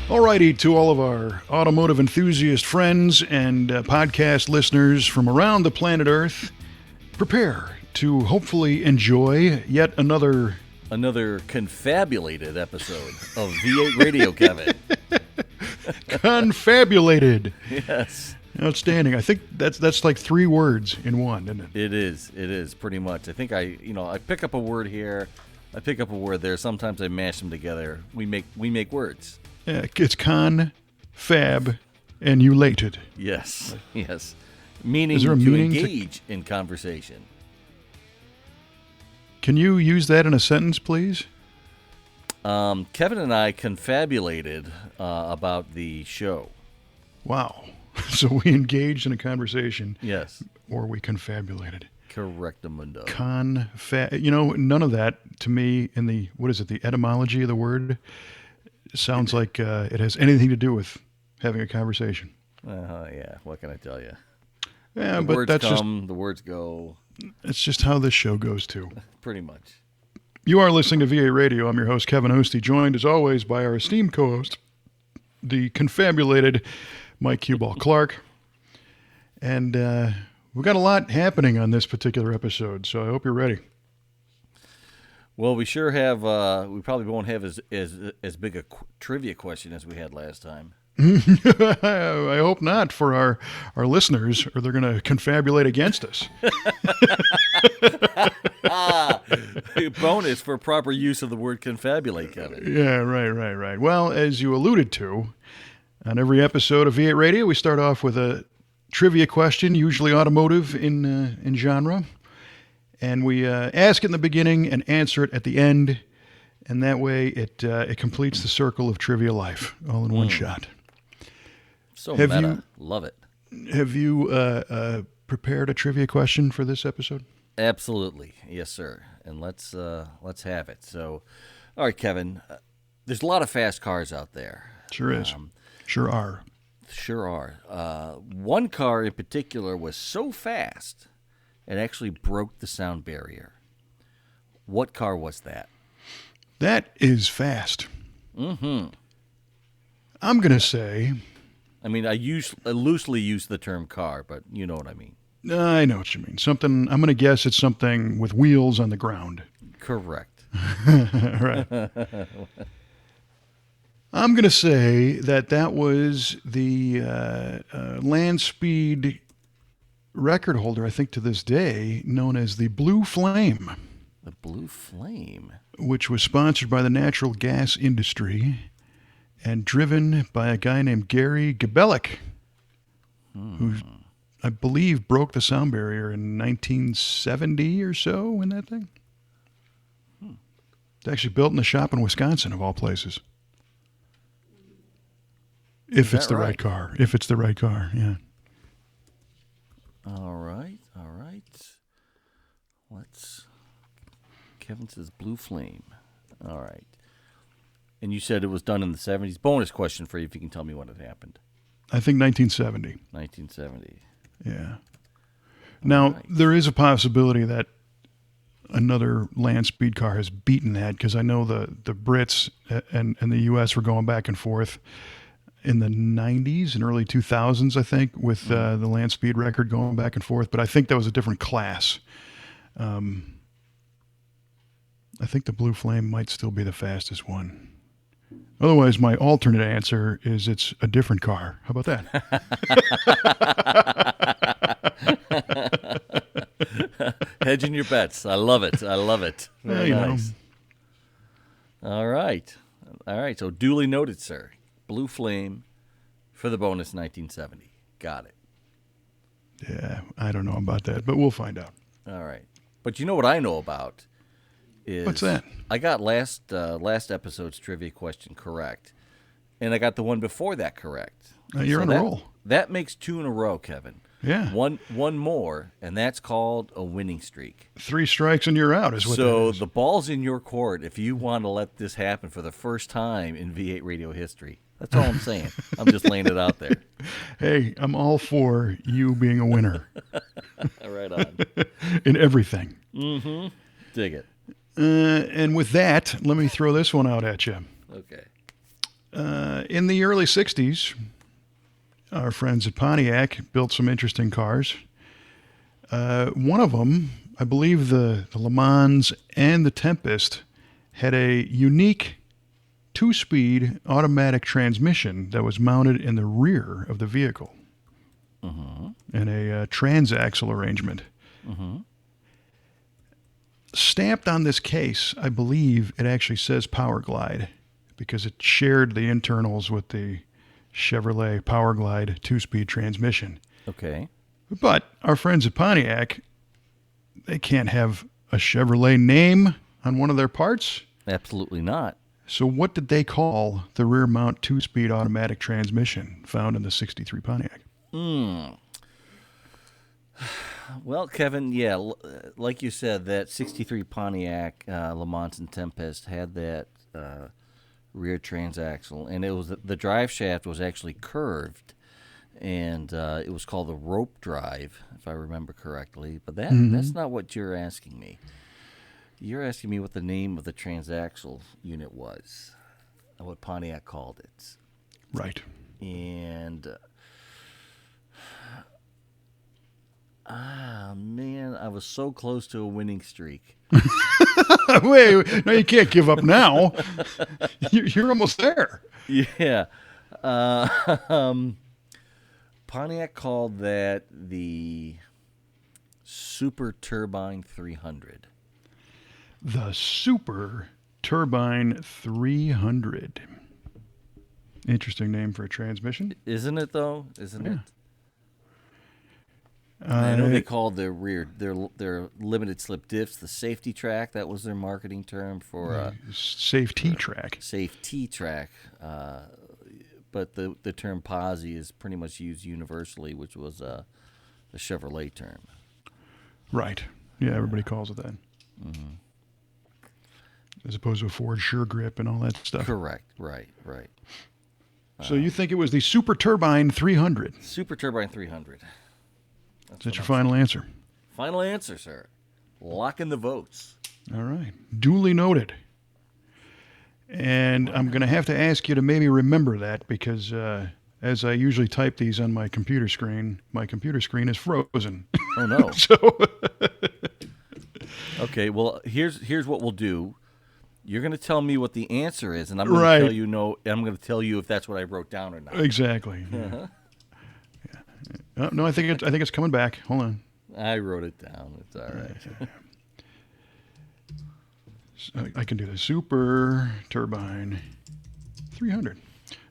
Alrighty, to all of our automotive enthusiast friends and podcast listeners from around the planet Earth, prepare to hopefully enjoy yet another confabulated episode of V8 Radio, Kevin. confabulated. Yes. Outstanding. I think that's like 3 words in one, isn't it? It is pretty much. I think I pick up a word here, I pick up a word there. Sometimes I mash them together. We make words. Yeah, it's con, fab, and elated. Yes. Meaning Is there a to meaning engage in conversation. Can you use that in a sentence, please? Kevin and I confabulated about the show. Wow. So we engaged in a conversation. Yes. Or we confabulated. Correctamundo. None of that to me in the etymology of the word sounds like it has anything to do with having a conversation. Yeah, what can I tell you? Yeah, the but words that's come, the words go. It's just how this show goes too. Pretty much. You are listening to VA Radio. I'm your host, Kevin Ostie, joined as always by our esteemed co-host, the confabulated Mike Cuball Clark. And we've got a lot happening on this particular episode, so I hope you're ready. Well, we sure have. We probably won't have as big a trivia question as we had last time. I hope not for our listeners, or they're going to confabulate against us. Bonus for proper use of the word confabulate, Kevin. Yeah, right. Well, as you alluded to, on every episode of V8 Radio, we start off with a trivia question, usually automotive in genre. And we ask it in the beginning and answer it at the end, and that way it completes the circle of trivia life all in one shot. So meta. Love it. Have you prepared a trivia question for this episode? Absolutely. Yes, sir. And let's have it. So, all right, Kevin, there's a lot of fast cars out there. Sure is. Sure are. One car in particular was so fast it actually broke the sound barrier. What car was that? That is fast. Mm-hmm. I'm going to say... I mean, I loosely use the term car, but you know what I mean. I know what you mean. Something. I'm going to guess it's something with wheels on the ground. Correct. Right. I'm going to say that was the land speed record holder, I think to this day, known as the Blue Flame. The Blue Flame? Which was sponsored by the natural gas industry and driven by a guy named Gary Gabellic, who I believe broke the sound barrier in 1970 or so in that thing. It's actually built in a shop in Wisconsin, of all places. If it's the right car. If it's the right car, yeah. All right. Kevin says Blue Flame. All right. And you said it was done in the 70s. Bonus question for you if you can tell me when it happened. I think 1970. 1970. Yeah. Now, there is a possibility that another land speed car has beaten that, because I know the Brits and the U.S. were going back and forth in the 90s and early 2000s, I think, with the land speed record going back and forth. But I think that was a different class. I think the Blue Flame might still be the fastest one. Otherwise, my alternate answer is it's a different car. How about that? Hedging your bets. I love it. Very nice. All right. So duly noted, sir. Blue Flame for the bonus 1970. Got it. Yeah, I don't know about that, but we'll find out. All right. But you know what I know about is... What's that? I got last episode's trivia question correct, and I got the one before that correct. You're on a roll. That makes 2 in a row, Kevin. Yeah. One more, and that's called a winning streak. 3 strikes and you're out is what that is. So the ball's in your court if you want to let this happen for the first time in V8 radio history. That's all I'm saying. I'm just laying it out there. Hey, I'm all for you being a winner. Right on. In everything. Mm-hmm. Dig it. And with that, let me throw this one out at you. Okay. In the early 60s, our friends at Pontiac built some interesting cars. One of them, I believe the Le Mans and the Tempest, had a unique two-speed automatic transmission that was mounted in the rear of the vehicle in a transaxle arrangement. Stamped on this case, I believe it actually says Power Glide because it shared the internals with the Chevrolet Power Glide two-speed transmission. Okay. But our friends at Pontiac, they can't have a Chevrolet name on one of their parts. Absolutely not. So what did they call the rear mount two-speed automatic transmission found in the 63 Pontiac? Well, Kevin, yeah, like you said, that 63 Pontiac Le Mans and Tempest had that rear transaxle, and it was the drive shaft was actually curved, and it was called the rope drive, if I remember correctly. But that's not what you're asking me. You're asking me what the name of the transaxle unit was, and what Pontiac called it. Right. And man, I was so close to a winning streak. Wait, no, you can't give up now. You're almost there. Yeah. Pontiac called that the Super Turbine 300. The Super Turbine 300. Interesting name for a transmission. Isn't it, though? Isn't Yeah. it? I know they called their rear, their limited slip diffs, the safety track. That was their marketing term for safety track. safety track. But the term posi is pretty much used universally, which was the Chevrolet term. Right. Yeah, everybody calls it that. As opposed to a Ford Sure Grip and all that stuff. Correct. Right. So you think it was the Super Turbine 300? Super Turbine 300. Is that your final answer? Final answer, sir. Lock in the votes. All right. Duly noted. And I'm going to have to ask you to maybe remember that because as I usually type these on my computer screen is frozen. Oh, no. So Okay, well, here's what we'll do. You're going to tell me what the answer is, and I'm going Right. to tell you I'm going to tell you if that's what I wrote down or not. exactly. Yeah. No, I think it's coming back. Hold on. I wrote it down. It's all right. So I can do the Super Turbine 300.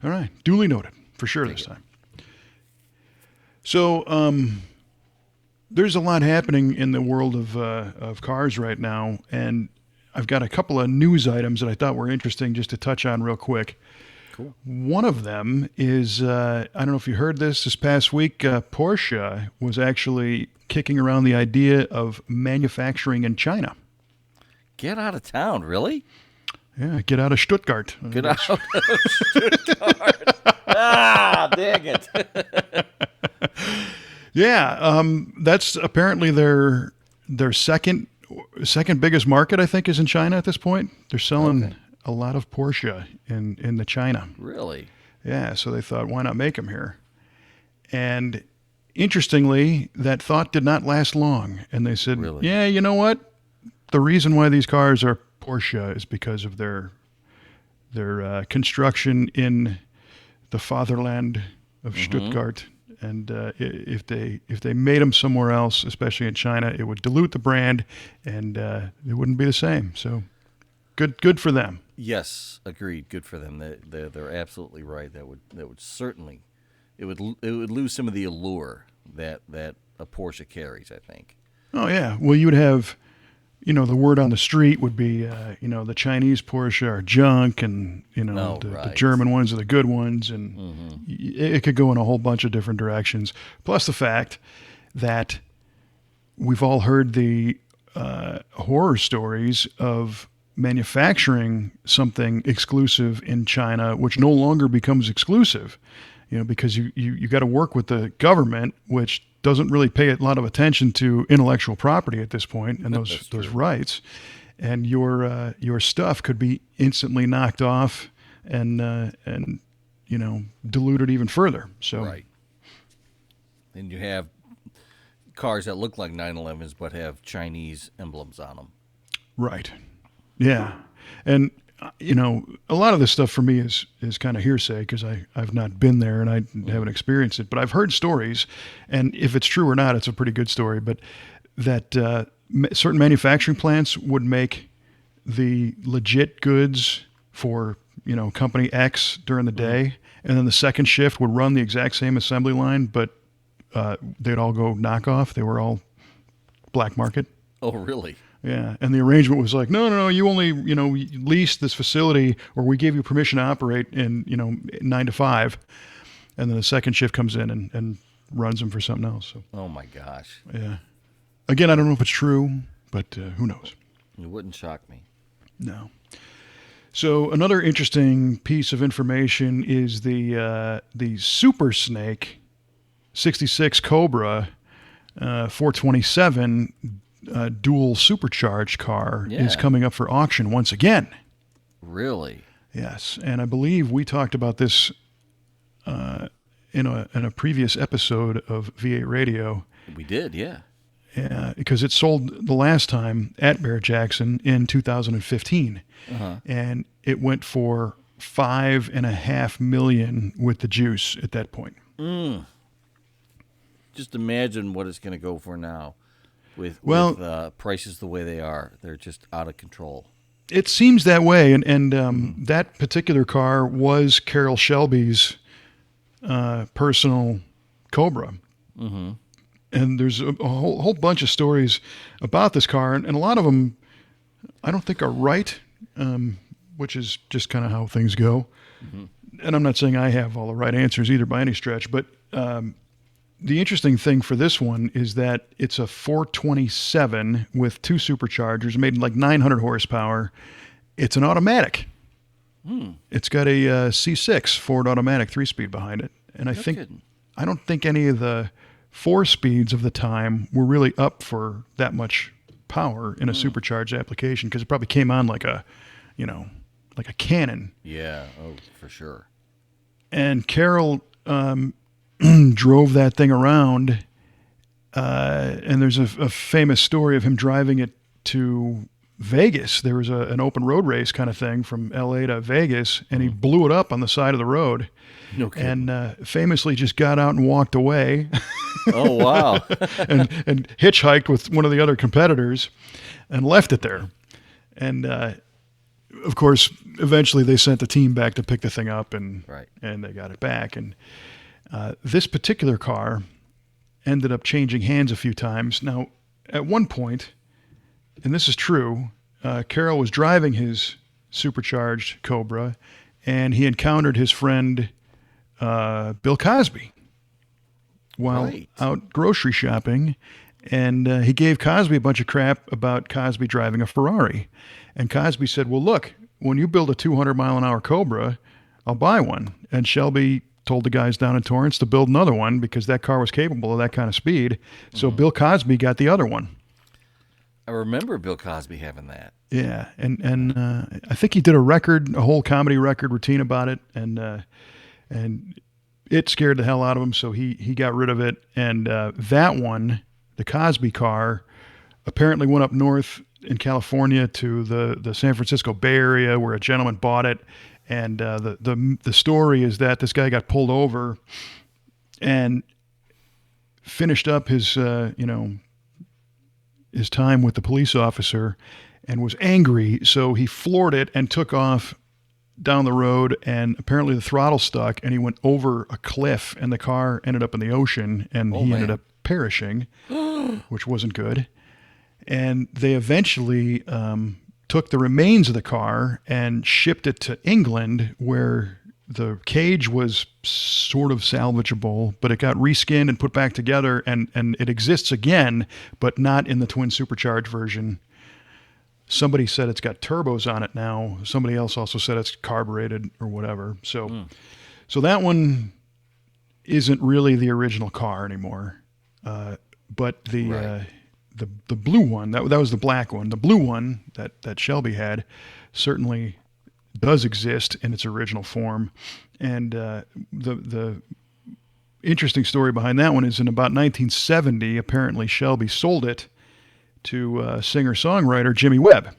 All right. Duly noted for sure this time. So there's a lot happening in the world of cars right now, and I've got a couple of news items that I thought were interesting just to touch on real quick. Cool. One of them is, I don't know if you heard this past week, Porsche was actually kicking around the idea of manufacturing in China. Get out of town, really? Yeah, get out of Stuttgart. Get out of Stuttgart. Dang it. Yeah, that's apparently their second biggest market, I think, is in China at this point. They're selling a lot of Porsche in the China. Really? Yeah, so they thought, why not make them here? And interestingly, that thought did not last long. And they said, Really? yeah, you know what? The reason why these cars are Porsche is because of their construction in the fatherland of Stuttgart. And if they made them somewhere else, especially in China, it would dilute the brand, and it wouldn't be the same. So, good for them. Yes, agreed. Good for them. They're absolutely right. That would certainly it would lose some of the allure that a Porsche carries, I think. Oh yeah. Well, you would have, the word on the street would be, the Chinese Porsche are junk, and the German ones are the good ones, and it could go in a whole bunch of different directions. Plus the fact that we've all heard the horror stories of manufacturing something exclusive in China, which no longer becomes exclusive, because you got to work with the government, which doesn't really pay a lot of attention to intellectual property at this point and those rights, and your stuff could be instantly knocked off and dilute it even further. So Right. And you have cars that look like 911s but have Chinese emblems on them. right, yeah, and a lot of this stuff for me is kind of hearsay because I've not been there and I haven't experienced it, but I've heard stories, and if it's true or not, it's a pretty good story. But that certain manufacturing plants would make the legit goods for company X during the day, and then the second shift would run the exact same assembly line, but they'd all go knockoff. They were all black market. Oh, really? Yeah, and the arrangement was like, no, you only lease this facility, or we gave you permission to operate in 9 to 5, and then the second shift comes in and runs them for something else. So Oh, my gosh. yeah, again, I don't know if it's true, but who knows? It wouldn't shock me. No. So another interesting piece of information is the Super Snake 66 Cobra 427 dual supercharged car is Yeah. coming up for auction once again. Really? Yes, and I believe we talked about this in a previous episode of V8 Radio. We did, yeah. Because it sold the last time at Barrett Jackson in 2015, and it went for $5.5 million with the juice at that point. Just imagine what it's going to go for now with prices the way they are. They're just out of control. It seems that way, and that particular car was Carroll Shelby's personal Cobra. Mm-hmm. And there's a whole bunch of stories about this car, and a lot of them I don't think are right, which is just kind of how things go. Mm-hmm. And I'm not saying I have all the right answers either by any stretch, but the interesting thing for this one is that it's a 427 with two superchargers, made like 900 horsepower. It's an automatic. It's got a C6 Ford automatic 3-speed behind it, and I don't think any of the 4-speeds of the time were really up for that much power in a supercharged application, because it probably came on like a cannon. Yeah, oh, for sure. And Carroll drove that thing around, and there's a famous story of him driving it to Vegas. There was an open road race kind of thing from L.A. to Vegas, and he blew it up on the side of the road. No kidding. And famously just got out and walked away. Oh, wow. and hitchhiked with one of the other competitors and left it there. And of course, eventually they sent the team back to pick the thing up, and they got it back. And this particular car ended up changing hands a few times. Now, at one point, and this is true, Carroll was driving his supercharged Cobra, and he encountered his friend Bill Cosby while out grocery shopping, and he gave Cosby a bunch of crap about Cosby driving a Ferrari. And Cosby said, well, look, when you build a 200-mile-an-hour Cobra, I'll buy one. And Shelby told the guys down in Torrance to build another one because that car was capable of that kind of speed. So Bill Cosby got the other one. I remember Bill Cosby having that. Yeah, and I think he did a whole comedy record routine about it, and it scared the hell out of him, so he got rid of it. And that one, the Cosby car, apparently went up north in California to the San Francisco Bay Area where a gentleman bought it. And the story is that this guy got pulled over and finished up his his time with the police officer and was angry, so he floored it and took off down the road, and apparently the throttle stuck and he went over a cliff and the car ended up in the ocean, and ended up perishing, which wasn't good. And they eventually took the remains of the car and shipped it to England, where the cage was sort of salvageable, but it got reskinned and put back together, and it exists again, but not in the twin supercharged version. Somebody said it's got turbos on it now. Somebody else also said it's carbureted or whatever. So that one isn't really the original car anymore. But the blue one, that was the black one. The blue one that Shelby had certainly does exist in its original form. And the interesting story behind that one is in about 1970, apparently Shelby sold it to singer-songwriter Jimmy Webb.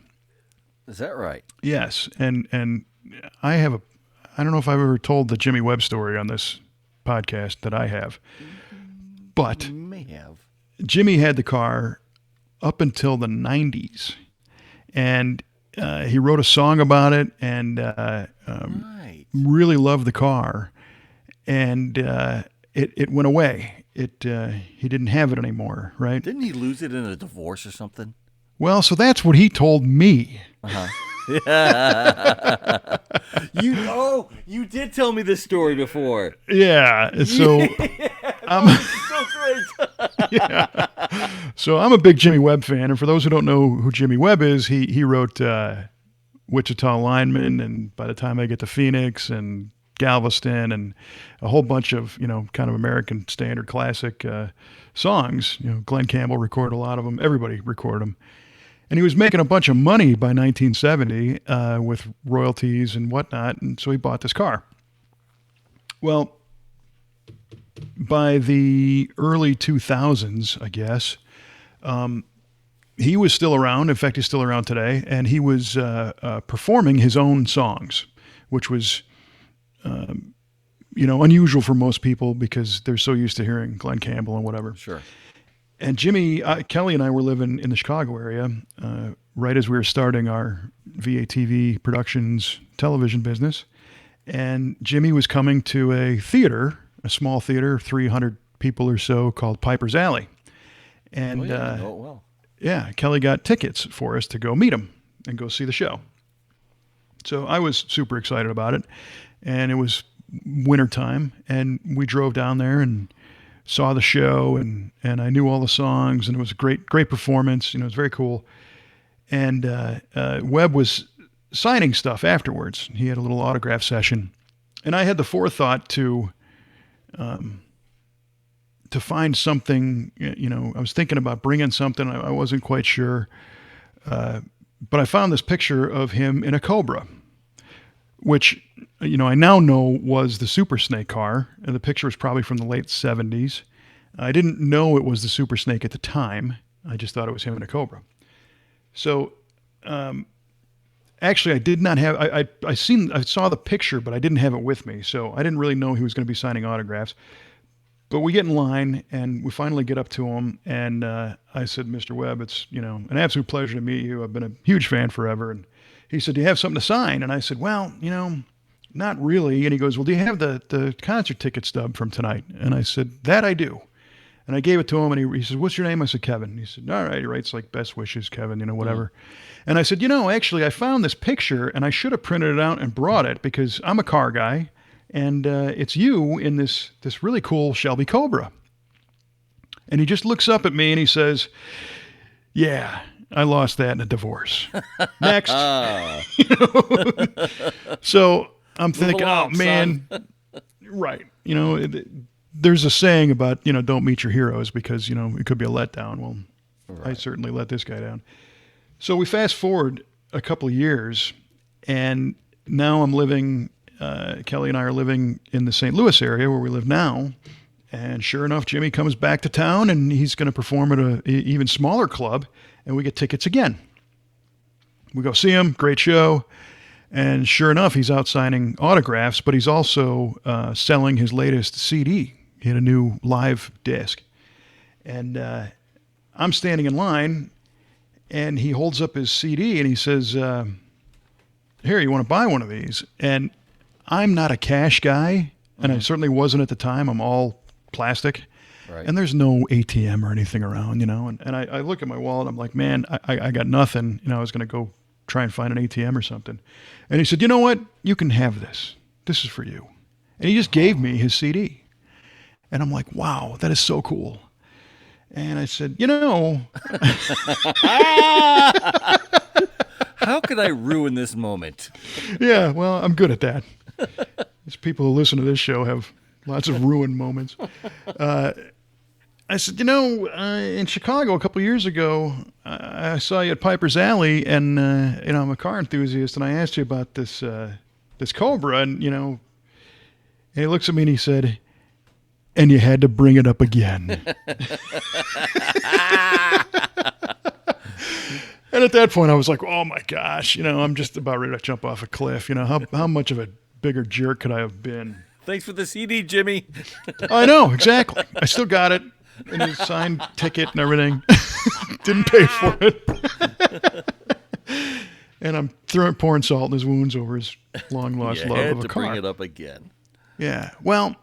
Is that right? Yes, and I don't know if I've ever told the Jimmy Webb story on this podcast that I have, but You may have. Jimmy had the car up until the 90s, and he wrote a song about it, and Right. really loved the car, and it went away. He didn't have it anymore, right? Didn't he lose it in a divorce or something? Well, so that's what he told me. You did tell me this story before. Yeah, so So great. yeah. So I'm a big Jimmy Webb fan, and for those who don't know who Jimmy Webb is, he wrote Wichita Lineman, and By the Time I Get to Phoenix, and Galveston, and a whole bunch of kind of American standard classic songs. Glenn Campbell recorded a lot of them. Everybody recorded them, and he was making a bunch of money by 1970 with royalties and whatnot, and so he bought this car. Well, by the early 2000s, I guess, he was still around. In fact, he's still around today, and he was performing his own songs, which was, unusual for most people because they're so used to hearing Glenn Campbell and whatever. Sure. And Kelly and I were living in the Chicago area right as we were starting our VATV Productions television business, and Jimmy was coming to a theater, a small theater, 300 people or so, called Piper's Alley. And I know it well. yeah, Kelly got tickets for us to go meet him and go see the show. So I was super excited about it, and it was wintertime, and we drove down there and saw the show, and I knew all the songs, and it was a great performance. It was very cool. And Webb was signing stuff afterwards. He had a little autograph session, and I had the forethought to find something. I was thinking about bringing something. I wasn't quite sure, but I found this picture of him in a Cobra, which I now know was the Super Snake car, and the picture was probably from the late 70s. I didn't know it was the Super Snake at the time. I just thought it was him in a Cobra. So, actually, I did not have. I saw the picture, but I didn't have it with me, so I didn't really know he was going to be signing autographs. But we get in line, and we finally get up to him, and I said, "Mr. Webb, it's an absolute pleasure to meet you. I've been a huge fan forever." And he said, "Do you have something to sign?" And I said, "Well, not really." And he goes, "Well, do you have the concert ticket stub from tonight?" And I said, "That I do." And I gave it to him, and he said, "What's your name?" I said, "Kevin." And he said, "All right." He writes like "Best wishes, Kevin," whatever. And I said, "Actually, I found this picture, and I should have printed it out and brought it because I'm a car guy, and it's you in this really cool Shelby Cobra." And he just looks up at me, and he says, "Yeah, I lost that in a divorce." Next. So I'm thinking, along, oh, man, right. There's a saying about, don't meet your heroes because, it could be a letdown. Well, right. I certainly let this guy down. So we fast forward a couple of years, and now I'm living, Kelly and I are living in the St. Louis area where we live now. And sure enough, Jimmy comes back to town, and he's going to perform at an even smaller club, and we get tickets again. We go see him, great show. And sure enough, he's out signing autographs, but he's also selling his latest CD. He had a new live disc. And I'm standing in line, and he holds up his CD, and he says, "Here, you want to buy one of these?" And I'm not a cash guy, and I certainly wasn't at the time. I'm all plastic. Right. And there's no ATM or anything around, And I look at my wallet, I'm like, man, I got nothing. I was going to go try and find an ATM or something. And he said, "You know what? You can have this. This is for you." And he just gave me his CD. And I'm like, wow, that is so cool. And I said, How could I ruin this moment? Yeah, well, I'm good at that. These people who listen to this show have lots of ruined moments. I said, in Chicago a couple of years ago, I saw you at Piper's Alley, and I'm a car enthusiast, and I asked you about this Cobra, and and he looks at me and he said, "And you had to bring it up again." And at that point, I was like, "Oh my gosh, I'm just about ready to jump off a cliff. How much of a bigger jerk could I have been?" Thanks for the CD, Jimmy. I know, exactly. I still got it. And his signed ticket and everything. Didn't pay for it. And I'm pouring salt in his wounds over his long lost love of a car. Bring it up again. Yeah. Well,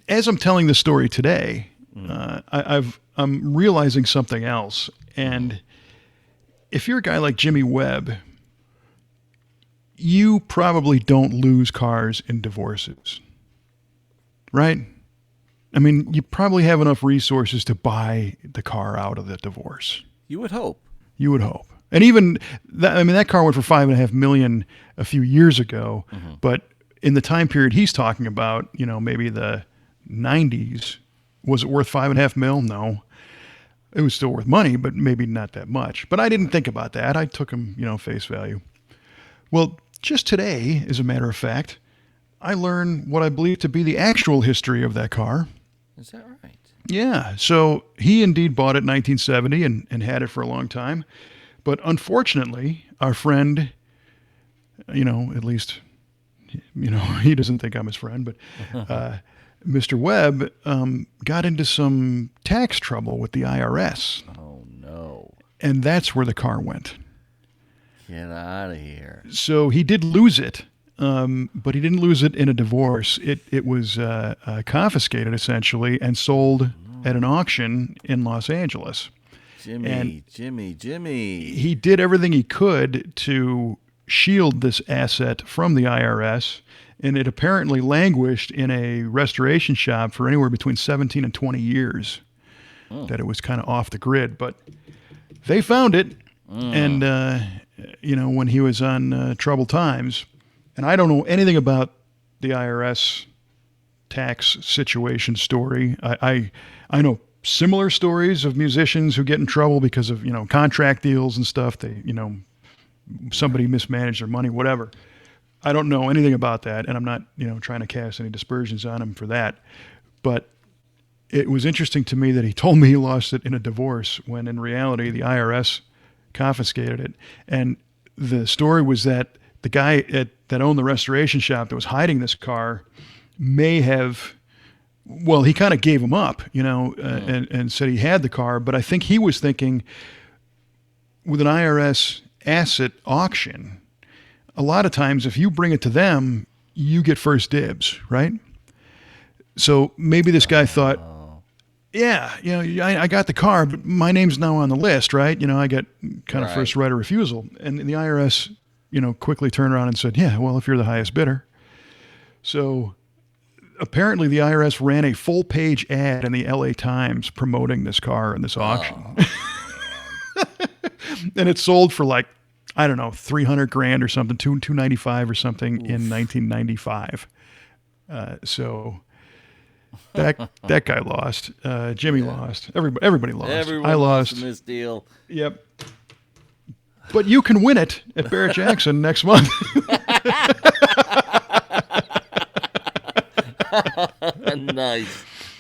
as I'm telling the story today, I'm realizing something else. And if you're a guy like Jimmy Webb, you probably don't lose cars in divorces, right? I mean, you probably have enough resources to buy the car out of the divorce. You would hope. You would hope. And even that car went for $5.5 million a few years ago. Mm-hmm. But in the time period he's talking about, maybe the 90s, was it worth $5.5 million? No. It was still worth money, but maybe not that much. But I didn't think about that. I took him, face value. Well, just today, as a matter of fact, I learned what I believe to be the actual history of that car. Is that right? Yeah. So he indeed bought it in 1970 and had it for a long time. But unfortunately, our friend, at least, he doesn't think I'm his friend, but Mr. Webb got into some tax trouble with the IRS. Oh, no. And that's where the car went. Get out of here. So he did lose it, but he didn't lose it in a divorce. It was confiscated, essentially, and sold at an auction in Los Angeles. Jimmy. He did everything he could to shield this asset from the IRS, and it apparently languished in a restoration shop for anywhere between 17 and 20 years, that it was kind of off the grid. But they found it, and when he was on troubled times, and I don't know anything about the IRS tax situation story. I know similar stories of musicians who get in trouble because of contract deals and stuff. They somebody mismanaged their money, whatever. I don't know anything about that, and I'm not trying to cast any dispersions on him for that. But it was interesting to me that he told me he lost it in a divorce when in reality the IRS confiscated it. And the story was that the guy that owned the restoration shop that was hiding this car may have, well, he kind of gave him up, and said he had the car. But I think he was thinking with an IRS asset auction, a lot of times if you bring it to them, you get first dibs, right? So maybe this guy thought, yeah, I got the car, but my name's now on the list, right? I get kind of first right of refusal. And the IRS, quickly turned around and said, yeah, well, if you're the highest bidder. So apparently the IRS ran a full page ad in the LA Times promoting this car in this auction. And it sold for like, I don't know, $300,000 or something, $295 or something. Oof. In 1995. So that guy lost. Jimmy lost. Everybody lost. Everyone I lost in this deal. Yep. But you can win it at Barrett Jackson next month.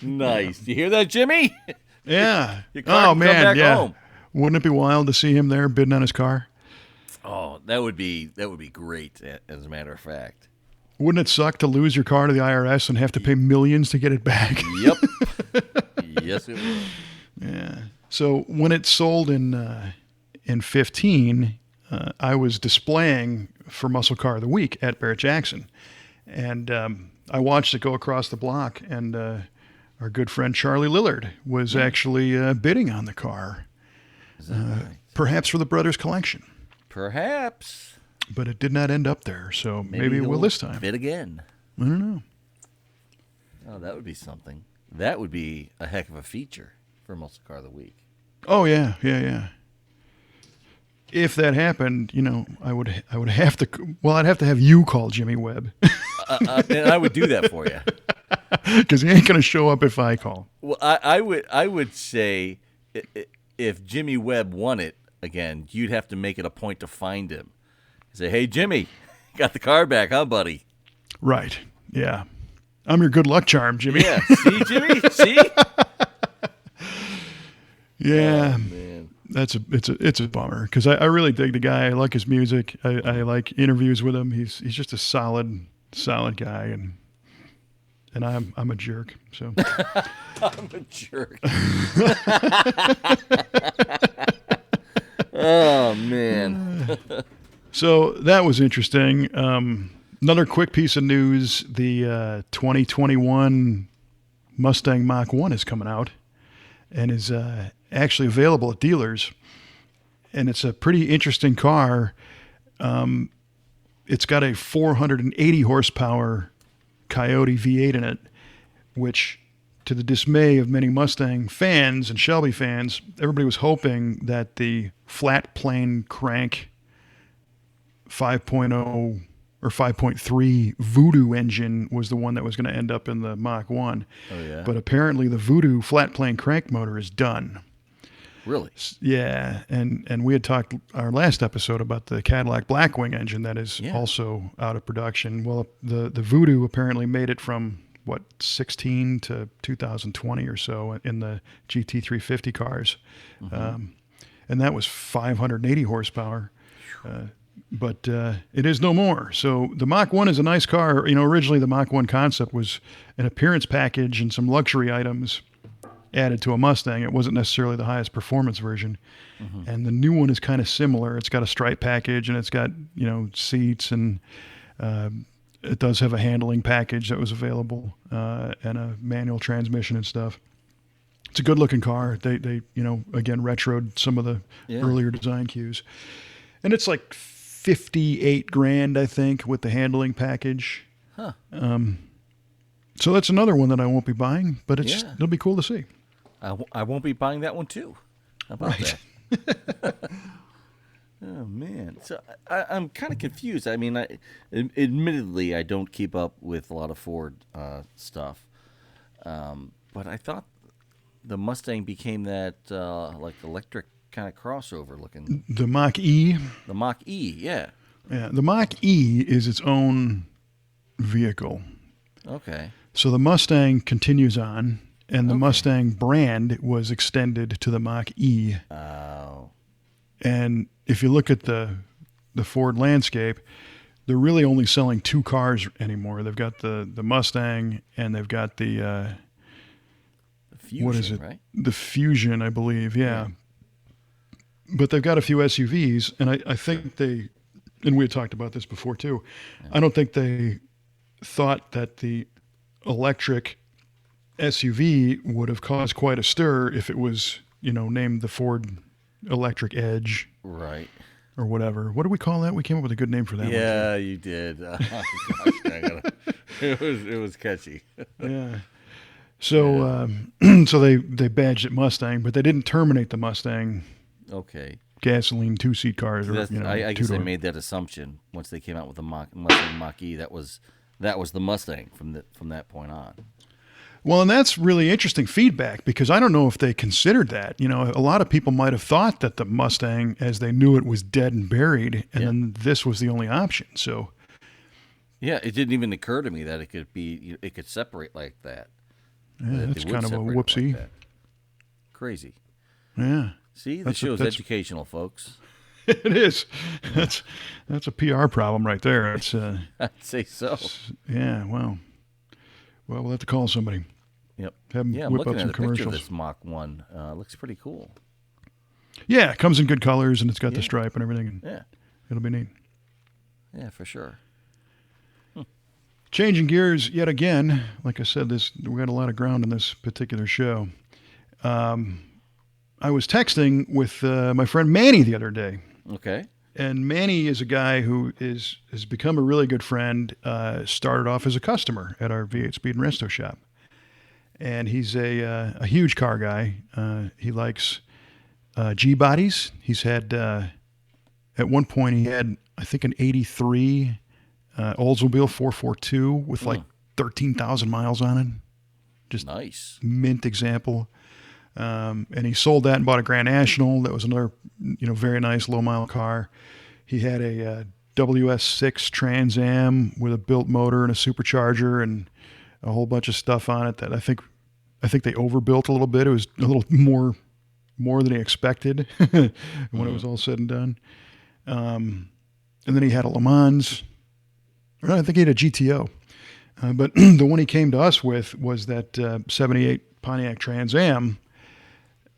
Nice. You hear that, Jimmy? Yeah. Oh man, yeah. Home. Wouldn't it be wild to see him there bidding on his car? Oh, that would be great. As a matter of fact, wouldn't it suck to lose your car to the IRS and have to pay millions to get it back? Yep. Yes, it would. Yeah. So when it sold in 15, I was displaying for Muscle Car of the Week at Barrett Jackson, and I watched it go across the block, and our good friend Charlie Lillard was actually bidding on the car. Is that right? Perhaps for the brothers' collection. Perhaps. But it did not end up there, so maybe it will this time. Bid again. I don't know. Oh, that would be something. That would be a heck of a feature for Muscle Car of the Week. Oh yeah. If that happened, I would have to. Well, I'd have to have you call Jimmy Webb. And I would do that for you. Because he ain't going to show up if I call. Well, I would say if Jimmy Webb won it again, you'd have to make it a point to find him. Say, hey, Jimmy, got the car back, huh, buddy? Right. Yeah. I'm your good luck charm, Jimmy. Yeah. See, Jimmy? See? Yeah. Oh, man. It's a bummer because I really dig the guy. I like his music. I like interviews with him. He's just a solid guy, and I'm a jerk. So I'm a jerk. Oh man. So that was interesting. Another quick piece of news: the 2021 Mustang Mach 1 is coming out and is actually available at dealers. And it's a pretty interesting car. It's got a 480 horsepower Coyote V8 in it, which, to the dismay of many Mustang fans and Shelby fans, everybody was hoping that the flat plane crank 5.0 or 5.3 Voodoo engine was the one that was going to end up in the Mach 1. Oh, yeah? But apparently the Voodoo flat plane crank motor is done. Really? Yeah, and we had talked our last episode about the Cadillac Blackwing engine that is also out of production. Well, the Voodoo apparently made it from, 16 to 2020 or so in the GT350 cars. And that was 580 horsepower. But it is no more. So the Mach 1 is a nice car. Originally the Mach 1 concept was an appearance package and some luxury items added to a Mustang. It wasn't necessarily the highest performance version. And the new one is kind of similar. It's got a stripe package and it's got, seats, and it does have a handling package that was available and a manual transmission and stuff. It's a good looking car. They again, retroed some of the earlier design cues. And it's like $58,000, I think, with the handling package. Huh. So that's another one that I won't be buying, but it'll be cool to see. I won't be buying that one too. How about that? Oh man, so I'm kind of confused. I mean, admittedly, I don't keep up with a lot of Ford stuff, but I thought the Mustang became that like electric kind of crossover looking. The Mach E. The Mach E, yeah. Yeah, the Mach E is its own vehicle. Okay. So the Mustang continues on, and the Mustang brand was extended to the Mach E. Oh. And if you look at the Ford landscape, they're really only selling two cars anymore. They've got the Mustang, and they've got the Fusion, what is it? Right? The Fusion, I believe. Yeah. But they've got a few SUVs, and I think and we had talked about this before too. I don't think they thought that the electric SUV would have caused quite a stir if it was, named the Ford Electric Edge. Right. Or whatever. What do we call that? We came up with a good name for that one. Yeah, you did. Oh, gosh, it was catchy. Yeah. So so they badged it Mustang, but they didn't terminate the Mustang. Okay. Gasoline 2-seat cars. I guess they made that assumption once they came out with the Mustang Mach-E. That was the Mustang from that point on. Well, and that's really interesting feedback because I don't know if they considered that. A lot of people might have thought that the Mustang, as they knew it, was dead and buried, and then this was the only option. So, yeah, it didn't even occur to me that it could separate like that. Yeah, that's kind of a whoopsie. Like crazy. Yeah. See, the show's educational, folks. It is. That's a PR problem right there. It's. I'd say so. Yeah. Well, we'll have to call somebody. Yep. Have them I'm whip looking up some at a picture commercials. of this Mach 1. Looks pretty cool. Yeah, it comes in good colors and it's got the stripe and everything. And yeah. It'll be neat. Yeah, for sure. Changing gears yet again. Like I said, we got a lot of ground in this particular show. I was texting with my friend Manny the other day. Okay. And Manny is a guy who has become a really good friend. Started off as a customer at our V8 Speed and Resto shop. And he's a huge car guy. He likes G-bodies. He's had, at one point he had, I think, an 83 Oldsmobile 442 with like 13,000 miles on it. Just nice. mint example. And he sold that and bought a Grand National. That was another, very nice low mile car. He had a WS6 Trans Am with a built motor and a supercharger and a whole bunch of stuff on it that I think they overbuilt a little bit. It was a little more than he expected when it was all said and done. And then he had a Le Mans. I think he had a GTO. But the one he came to us with was that 78 Pontiac Trans Am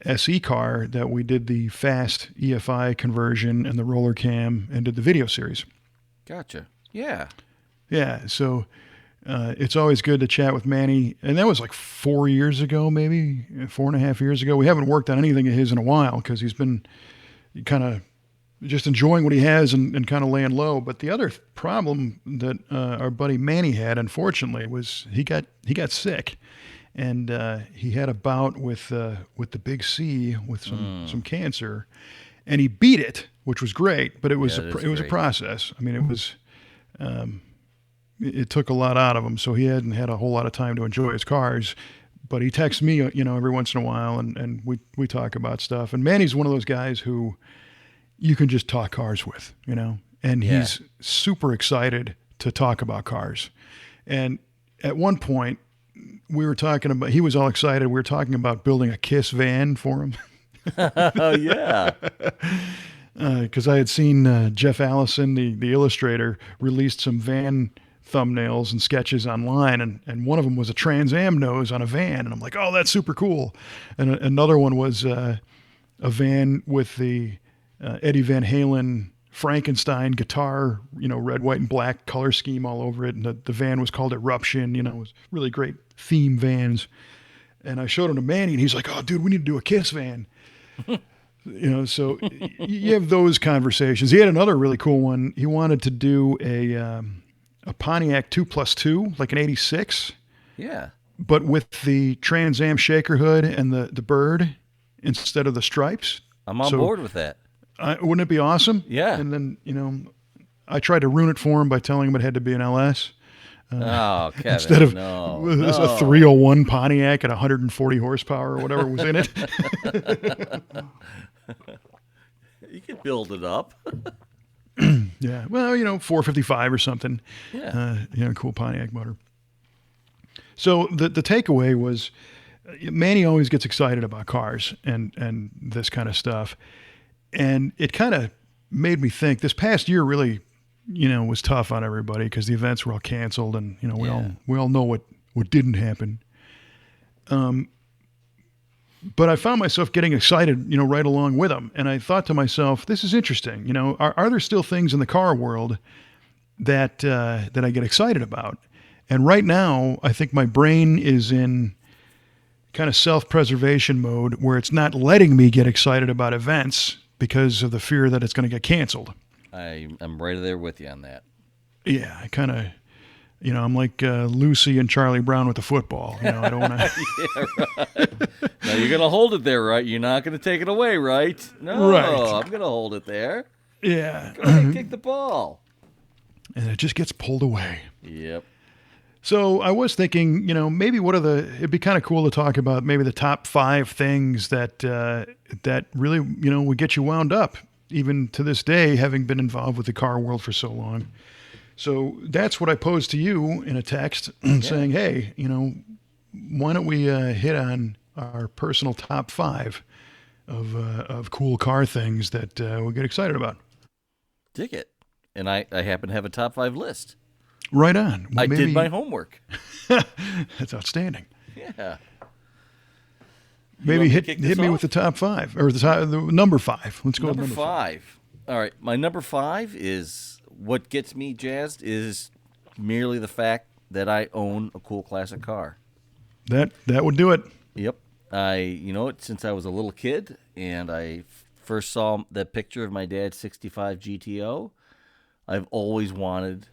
SE car that we did the fast EFI conversion and the roller cam and did the video series. Gotcha. Yeah. Yeah. So it's always good to chat with Manny. And that was like 4 years ago, maybe 4.5 years ago. We haven't worked on anything of his in a while because he's been kind of just enjoying what he has and kind of laying low. But the other problem that our buddy Manny had, unfortunately, was he got sick. And he had a bout with the big C with some cancer, and he beat it, which was great. But it was a process. I mean, it was it took a lot out of him, so he hadn't had a whole lot of time to enjoy his cars. But he texts me, every once in a while, and we talk about stuff. And Manny's one of those guys who you can just talk cars with, and he's super excited to talk about cars. And at one point, we were talking about, he was all excited. We were talking about building a KISS van for him. Oh, yeah. Because I had seen Jeff Allison, the illustrator, released some van thumbnails and sketches online. And one of them was a Trans Am nose on a van. And I'm like, oh, that's super cool. And another one was a van with the Eddie Van Halen Frankenstein guitar, red, white, and black color scheme all over it. And the van was called Eruption, it was really great theme vans. And I showed him to Manny and he's like, oh, dude, we need to do a KISS van. So you have those conversations. He had another really cool one. He wanted to do a Pontiac 2+2, like an 86. Yeah. But with the Trans Am shaker hood and the bird instead of the stripes. I'm on board with that. Wouldn't it be awesome? Yeah. And then, I tried to ruin it for him by telling him it had to be an LS. Kevin, instead of no. a 301 Pontiac at 140 horsepower or whatever was in it. You can build it up. Yeah. Well, 455 or something. Yeah. Cool Pontiac motor. So the takeaway was Manny always gets excited about cars and this kind of stuff. And it kind of made me think this past year really, was tough on everybody because the events were all canceled and, we all know what didn't happen. But I found myself getting excited, right along with them. And I thought to myself, this is interesting. Are there still things in the car world that I get excited about? And right now, I think my brain is in kind of self-preservation mode where it's not letting me get excited about events because of the fear that it's going to get canceled. I'm right there with you on that. Yeah, I kind of, I'm like Lucy and Charlie Brown with the football. I don't want to. Yeah, right. Now you're going to hold it there, right? You're not going to take it away, right? No, right. I'm going to hold it there. Yeah. Go ahead, kick the ball. And it just gets pulled away. Yep. So I was thinking, maybe it'd be kind of cool to talk about maybe the top 5 things that really, would get you wound up, even to this day, having been involved with the car world for so long. So that's what I posed to you in a text saying, hey, why don't we hit on our personal top 5 of cool car things that we'll get excited about. Dig it. And I happen to have a top 5 list. Right on. Well, I did my homework. That's outstanding. Yeah. Maybe hit me with the top 5 or the number 5. Let's go number with number 5. All right. My number 5 is what gets me jazzed is merely the fact that I own a cool classic car. That would do it. Yep. Since I was a little kid and I first saw that picture of my dad's 65 GTO, I've always wanted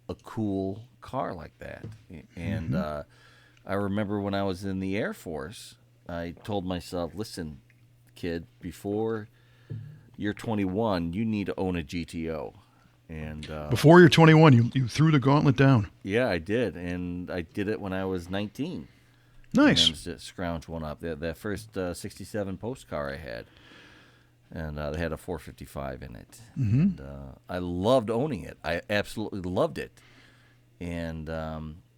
a cool car like that. And I remember when I was in the Air Force, I told myself, listen, kid, before you're 21, you need to own a GTO. And Before you're 21, you threw the gauntlet down. yeah, I did, and I did it when I was 19. Nice. And then scrounge one up. That first 67 Post car I had, and they had a 455 in it. Mm-hmm. And I loved owning it. I absolutely loved it. And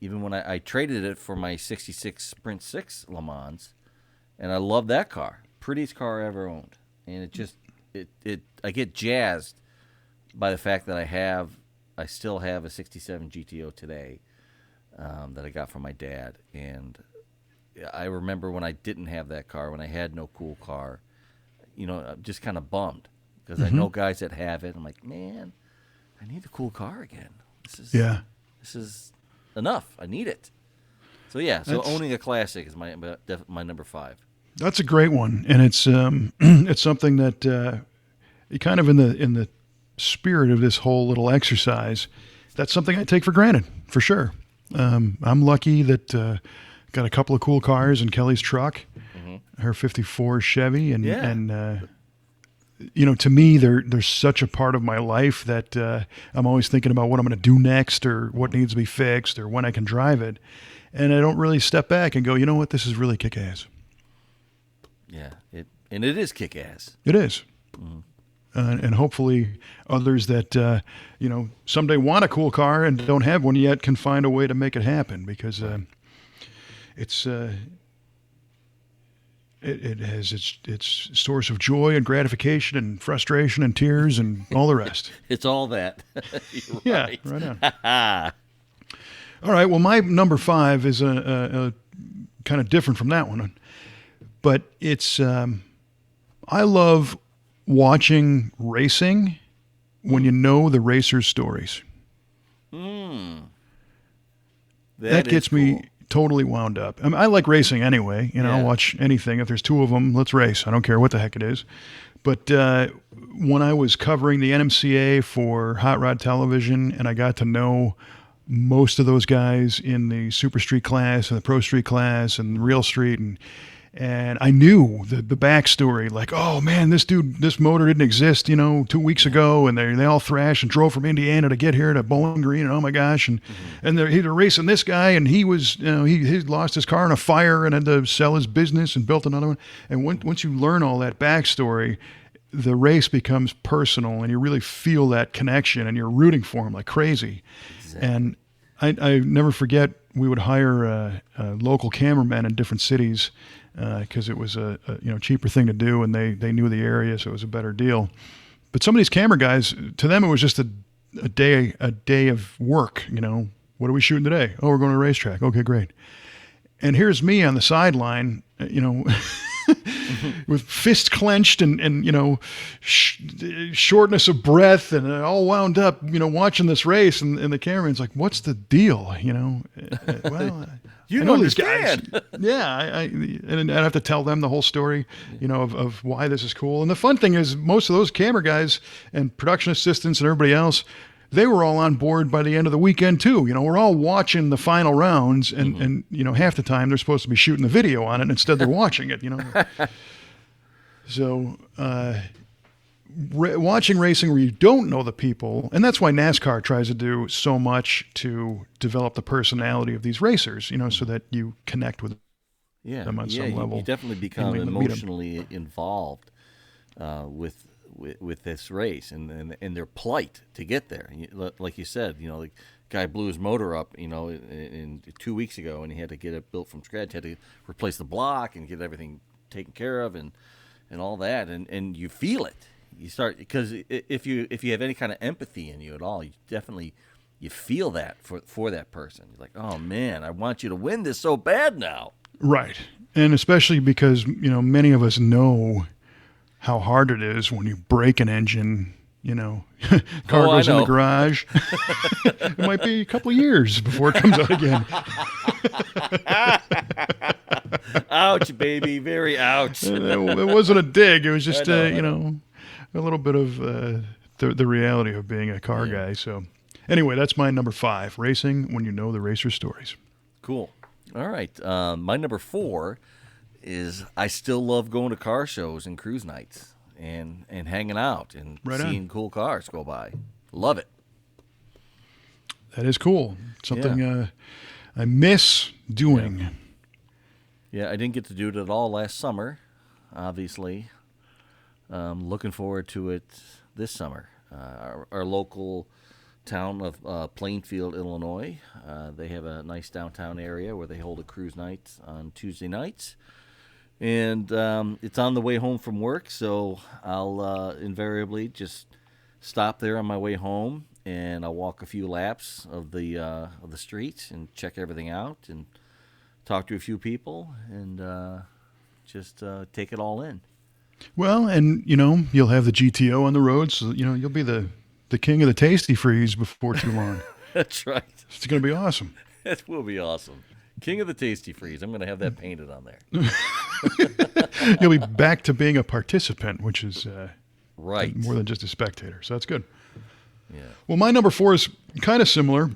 even when I traded it for my 66 Sprint 6 Le Mans, and I loved that car. Prettiest car I ever owned. And it just, I get jazzed by the fact that I still have a 67 GTO today that I got from my dad. And I remember when I didn't have that car, when I had no cool car, I'm just kind of bummed because I know guys that have it. I'm like, man, I need a cool car again. This is enough. I need it. So yeah, owning a classic is my number 5. That's a great one, and it's it's something that kind of in the spirit of this whole little exercise. That's something I take for granted, for sure. I'm lucky that got a couple of cool cars in Kelly's truck, her '54 Chevy, and to me, they're such a part of my life that I'm always thinking about what I'm going to do next, or what needs to be fixed, or when I can drive it, and I don't really step back and go, you know what, this is really kick-ass. Yeah, it is kick-ass. It is. And hopefully others that, someday want a cool car and don't have one yet can find a way to make it happen, because it's it has its source of joy and gratification and frustration and tears and all the rest. It's all that. You're right. Yeah, right on. All right, well, my number 5 is a kind of different from that one. But it's, I love watching racing when you know the racers' stories. That gets me totally wound up. I mean, I like racing anyway. I'll watch anything. If there's 2 of them, let's race. I don't care what the heck it is. But when I was covering the NMCA for Hot Rod Television, and I got to know most of those guys in the Super Street class and the Pro Street class and Real Street, and I knew the backstory, like, oh man, this motor didn't exist, 2 weeks ago, and they all thrashed and drove from Indiana to get here to Bowling Green, and oh my gosh, and they're racing this guy, and he was, he lost his car in a fire and had to sell his business and built another one. And once you learn all that backstory, the race becomes personal, and you really feel that connection, and you're rooting for him like crazy. Exactly. And I never forget, we would hire local cameramen in different cities, because it was a cheaper thing to do, and they knew the area, so it was a better deal. But some of these camera guys, to them, it was just a day of work. What are we shooting today? Oh, we're going to a racetrack. Okay, great. And here's me on the sideline, with fists clenched and shortness of breath and all wound up, watching this race, and the cameraman's like, "What's the deal?" Well. You know these guys. Yeah, and I have to tell them the whole story, of why this is cool. And the fun thing is, most of those camera guys and production assistants and everybody else, they were all on board by the end of the weekend too. We're all watching the final rounds, and half the time they're supposed to be shooting the video on it, and instead they're watching it. So watching racing where you don't know the people, and that's why NASCAR tries to do so much to develop the personality of these racers, so that you connect with them on some level. You definitely become emotionally involved with this race and their plight to get there. Like you said, the guy blew his motor up, in 2 weeks ago, and he had to get it built from scratch. Had to replace the block and get everything taken care of and all that, and you feel it. You start, because if you have any kind of empathy in you at all, you feel that for that person. You're like, oh man, I want you to win this so bad now. Right, and especially because many of us know how hard it is when you break an engine. Car goes in the garage. It might be a couple of years before it comes out again. Ouch, baby, very ouch. It wasn't a dig. It was just a little bit of the reality of being a car guy. So anyway, that's my number 5, racing when you know the racer stories. Cool. All right. My number 4 is I still love going to car shows and cruise nights and hanging out and seeing cool cars go by. Love it. That is cool. Something Yeah. I miss doing. Yeah, I didn't get to do it at all last summer, obviously. Looking forward to it this summer. Our local town of Plainfield, Illinois, they have a nice downtown area where they hold a cruise night on Tuesday nights. And it's on the way home from work, so I'll invariably just stop there on my way home, and I'll walk a few laps of the streets and check everything out and talk to a few people and just take it all in. Well, and you'll have the GTO on the road, so you'll be the king of the tasty freeze before too long. That's right. It's going to be awesome. That will be awesome. King of the Tasty Freeze. I'm going to have that painted on there. You'll be back to being a participant, which is Right. more than just a spectator. So that's good. Yeah. Well, my number 4 is kind of similar.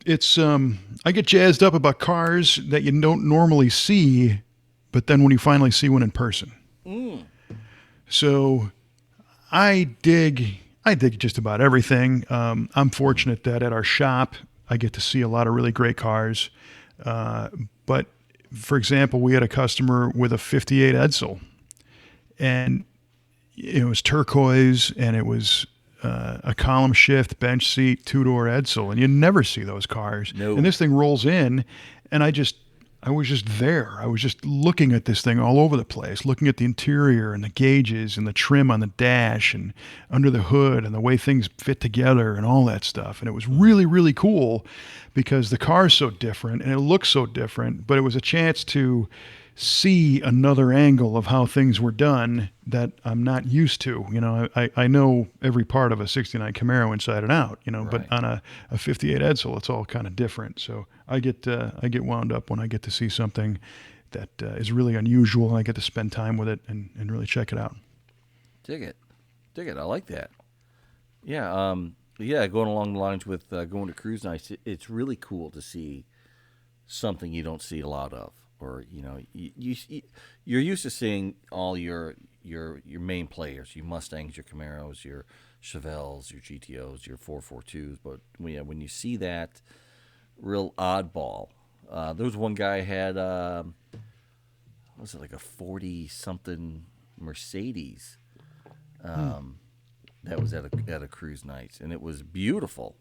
It's I get jazzed up about cars that you don't normally see, but then when you finally see one in person. So I dig just about everything. I'm fortunate that at our shop I get to see a lot of really great cars. But for example, we had a customer with a 58 Edsel, and it was turquoise, and it was a column shift bench seat 2-door Edsel, and you never see those cars. No. And this thing rolls in, and I was just there. I was just looking at this thing all over the place, looking at the interior and the gauges and the trim on the dash and under the hood and the way things fit together and all that stuff. And it was really, really cool because the car's so different and it looks so different, but it was a chance to see another angle of how things were done that I'm not used to. I know every part of a 69 Camaro inside and out, but Right. on a 58 Edsel, it's all kind of different. So I get wound up when I get to see something that is really unusual, and I get to spend time with it and really check it out. Dig it. I like that. Yeah. Yeah. Going along the lines with going to cruise nights, it's really cool to see something you don't see a lot of, or you're used to seeing all your main players, your Mustangs, your Camaros, your Chevelles, your GTOs, your 442s. But when you see that real oddball, there was one guy had what was it, like a 40 something Mercedes that was at a cruise night, and it was beautiful.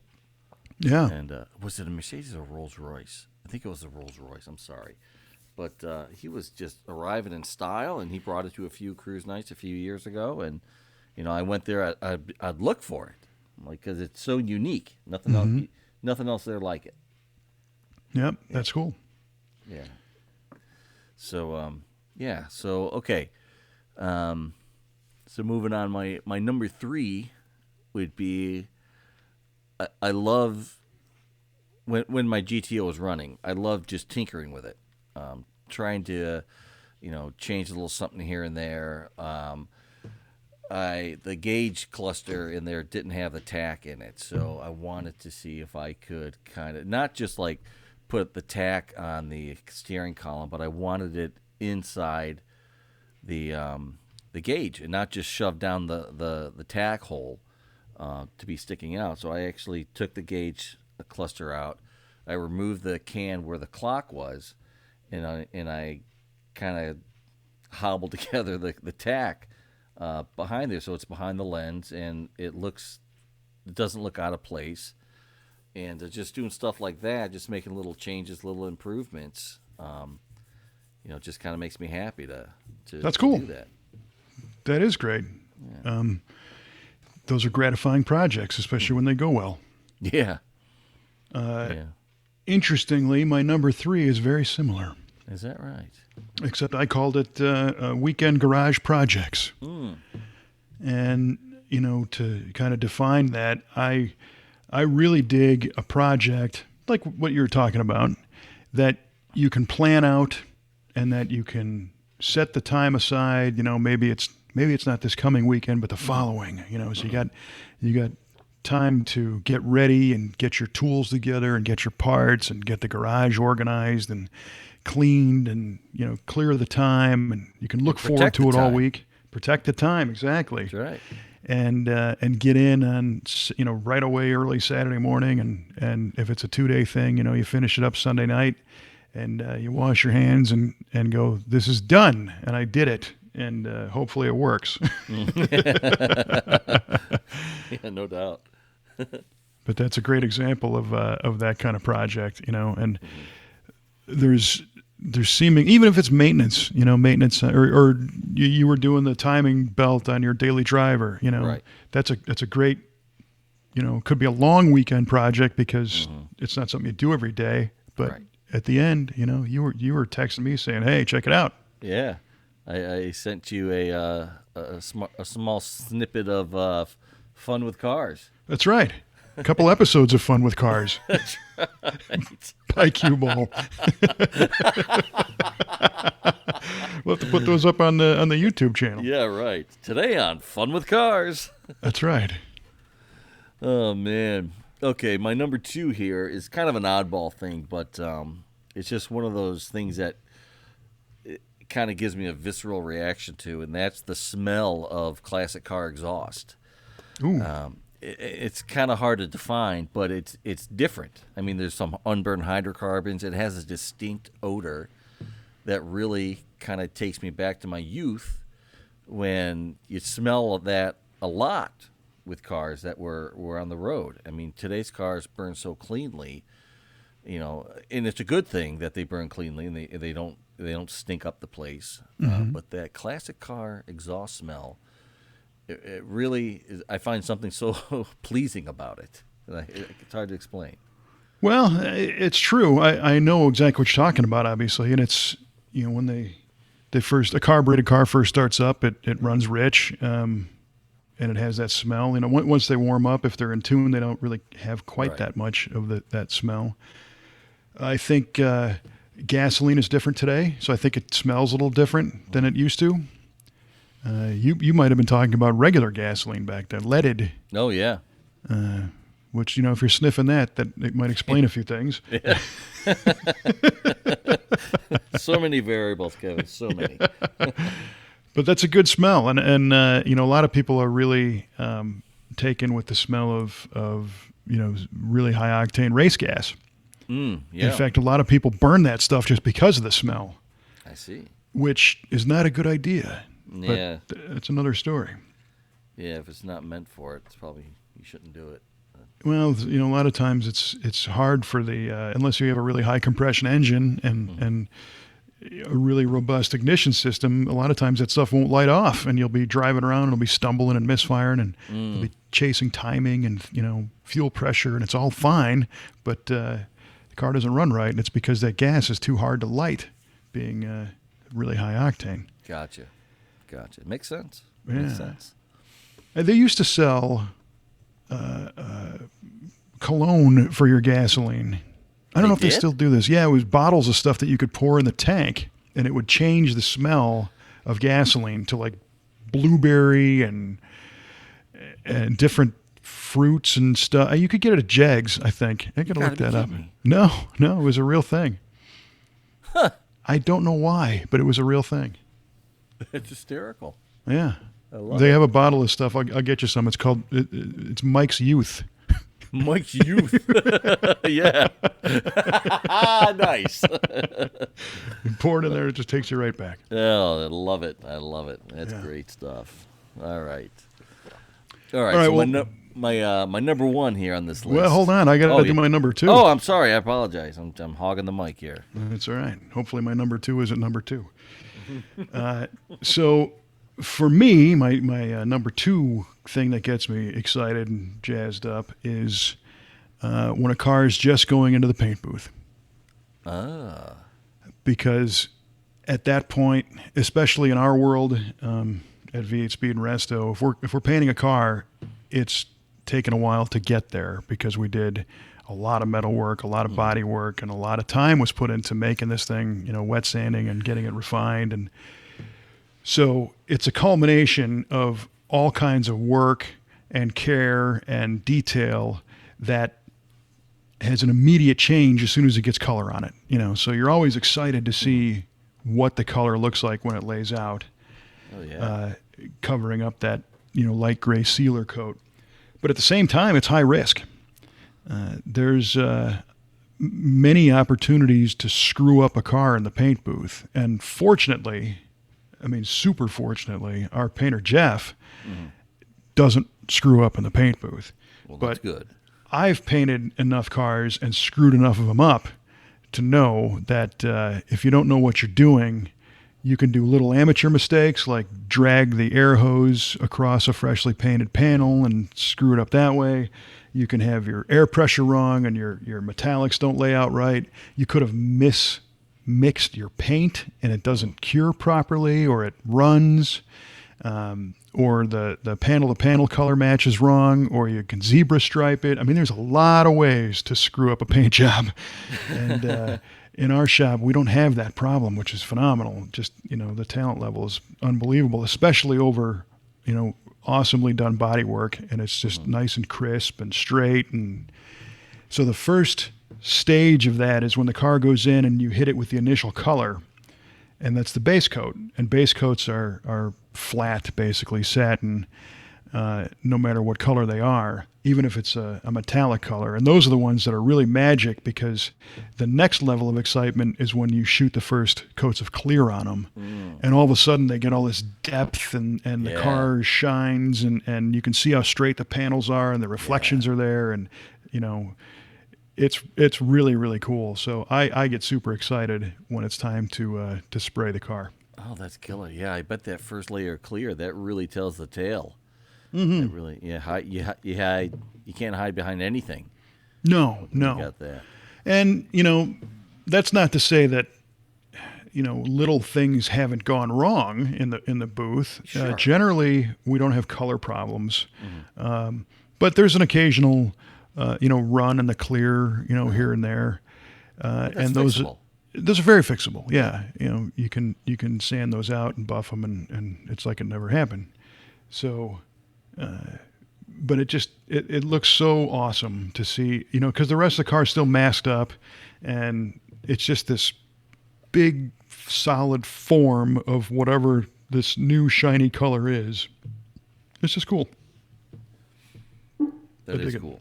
Yeah. And was it a Mercedes or a Rolls Royce? I think it was a Rolls Royce. I'm sorry. But he was just arriving in style, and he brought it to a few cruise nights a few years ago. And, I went there. I'd look for it, because it's so unique. Nothing else there like it. Yep. That's cool. Yeah. So, yeah. So, okay. So moving on, my number 3 would be, I love when my GTO is running. I love just tinkering with it, trying to, change a little something here and there. The gauge cluster in there didn't have the tack in it, so I wanted to see if I could kind of not just like put the tack on the steering column, but I wanted it inside the gauge and not just shoved down the tack hole to be sticking out. So I actually took the gauge cluster out. I removed the can where the clock was, and I kind of hobbled together the tack behind there, so it's behind the lens, and it doesn't look out of place. And just doing stuff like that, just making little changes, little improvements, just kind of makes me happy to That's cool. do that. That is great. Yeah. Those are gratifying projects, especially when they go well. Yeah. Interestingly, my number 3 is very similar, Is that right? except I called it weekend garage projects. And, to kind of define that, I really dig a project like what you were talking about, that you can plan out and that you can set the time aside. Maybe it's not this coming weekend, but the following. So you got time to get ready and get your tools together and get your parts and get the garage organized and cleaned and clear the time, and you can look forward to it all week. Protect the time, exactly. That's right. and get in on right away early Saturday morning, and if it's a 2-day thing, you finish it up Sunday night, and you wash your hands and go, this is done, and I did it, and hopefully it works. Yeah, no doubt. But that's a great example of that kind of project, and there's seeming, even if it's maintenance, or you were doing the timing belt on your daily driver, Right. that's a great, could be a long weekend project because it's not something you do every day, but Right. at the end, you were texting me saying, hey, check it out. Yeah, I sent you a small snippet of Fun with Cars. That's right. A couple episodes of Fun with Cars. That's right. By Cue Ball. We'll have to put those up on the YouTube channel. Yeah, right. Today on Fun with Cars. That's right. Oh, man. Okay, my number 2 here is kind of an oddball thing, but it's just one of those things that it kind of gives me a visceral reaction to, and that's the smell of classic car exhaust. Ooh. It's kind of hard to define, but it's different. I mean, there's some unburned hydrocarbons. It has a distinct odor that really kind of takes me back to my youth when you smell that a lot with cars that were on the road. I mean, today's cars burn so cleanly, and it's a good thing that they burn cleanly and they don't stink up the place. But that classic car exhaust smell, it really is, I find something so pleasing about it. It's hard to explain. Well, it's true. I know exactly what you're talking about, obviously, and it's when a carbureted car first starts up, it runs rich, and it has that smell. Once they warm up, if they're in tune, they don't really have quite Right. that much of that smell. I think gasoline is different today, so I think it smells a little different than it used to. You might have been talking about regular gasoline back then, leaded. Oh, yeah. Which, if you're sniffing that it might explain a few things. Yeah. So many variables, Kevin. So many. But that's a good smell, and a lot of people are really taken with the smell of really high octane race gas. Yeah. In fact, a lot of people burn that stuff just because of the smell, I see. which is not a good idea. Yeah. But it's another story. Yeah, if it's not meant for it, it's probably you shouldn't do it. Well, a lot of times it's hard for the unless you have a really high compression engine and a really robust ignition system. A lot of times that stuff won't light off, and you'll be driving around and it'll be stumbling and misfiring, and you'll be chasing timing and fuel pressure, and it's all fine, but the car doesn't run right, and it's because that gas is too hard to light, being really high octane. Gotcha. Makes sense. Yeah. Makes sense. And they used to sell cologne for your gasoline. I don't know if they did? still do this. Yeah, it was bottles of stuff that you could pour in the tank, and it would change the smell of gasoline to like blueberry and different fruits and stuff. You could get it at Jegs, I think. I gotta look gotta that be up. kidding me. No, it was a real thing. I don't know why, but it was a real thing. It's hysterical. Yeah. I love They it. have a bottle of stuff. I'll get you some. It's called, it's Mike's Youth. Mike's Youth. Yeah. Nice. You pour it in there, it just takes you right back. Oh, I love it. That's Yeah. great stuff. All right. All right, So well- my number 1 here on this list. Well, hold on. I got to Oh, do yeah. my number 2. Oh, I'm sorry. I apologize. I'm hogging the mic here. That's all right. Hopefully my number 2 isn't number 2. So for me, my number 2 thing that gets me excited and jazzed up is when a car is just going into the paint booth. Ah. Because at that point, especially in our world at V8 Speed and Resto, if we're painting a car, it's taken a while to get there because we did a lot of metal work, a lot of body work, and a lot of time was put into making this thing, wet sanding and getting it refined. And so it's a culmination of all kinds of work and care and detail that has an immediate change as soon as it gets color on it. So you're always excited to see what the color looks like when it lays out, Oh yeah. covering up that light gray sealer coat. But at the same time, it's high risk. There's many opportunities to screw up a car in the paint booth. And fortunately, I mean, super fortunately, our painter, Jeff, doesn't screw up in the paint booth. Well, but that's good. I've painted enough cars and screwed enough of them up to know that if you don't know what you're doing, you can do little amateur mistakes like drag the air hose across a freshly painted panel and screw it up that way. You can have your air pressure wrong and your metallics don't lay out right. You could have mixed your paint and it doesn't cure properly, or it runs, or the panel-to-panel color match is wrong, or you can zebra stripe it. I mean, there's a lot of ways to screw up a paint job. And in our shop, we don't have that problem, which is phenomenal. Just, the talent level is unbelievable, especially over, awesomely done body work. And it's just nice and crisp and straight. And so the first stage of that is when the car goes in and you hit it with the initial color, and that's the base coat. And base coats are flat, basically satin, no matter what color they are, even if it's a metallic color. And those are the ones that are really magic, because the next level of excitement is when you shoot the first coats of clear on them, and all of a sudden they get all this depth, and the car shines, and you can see how straight the panels are and the reflections are there, and it's really, really cool. So I get super excited when it's time to spray the car. Oh, that's killer. Yeah, I bet that first layer of clear, that really tells the tale. Mm-hmm. It really, you can't hide behind anything. No. You got that. And, that's not to say that, little things haven't gone wrong in the booth. Sure. Generally, we don't have color problems. But there's an occasional, run in the clear, here and there. And fixable. Those are very fixable. Yeah. You can sand those out and buff them, and it's like it never happened. So, but it looks so awesome to see, because the rest of the car is still masked up, and it's just this big, solid form of whatever this new shiny color is. It's just cool. That is cool.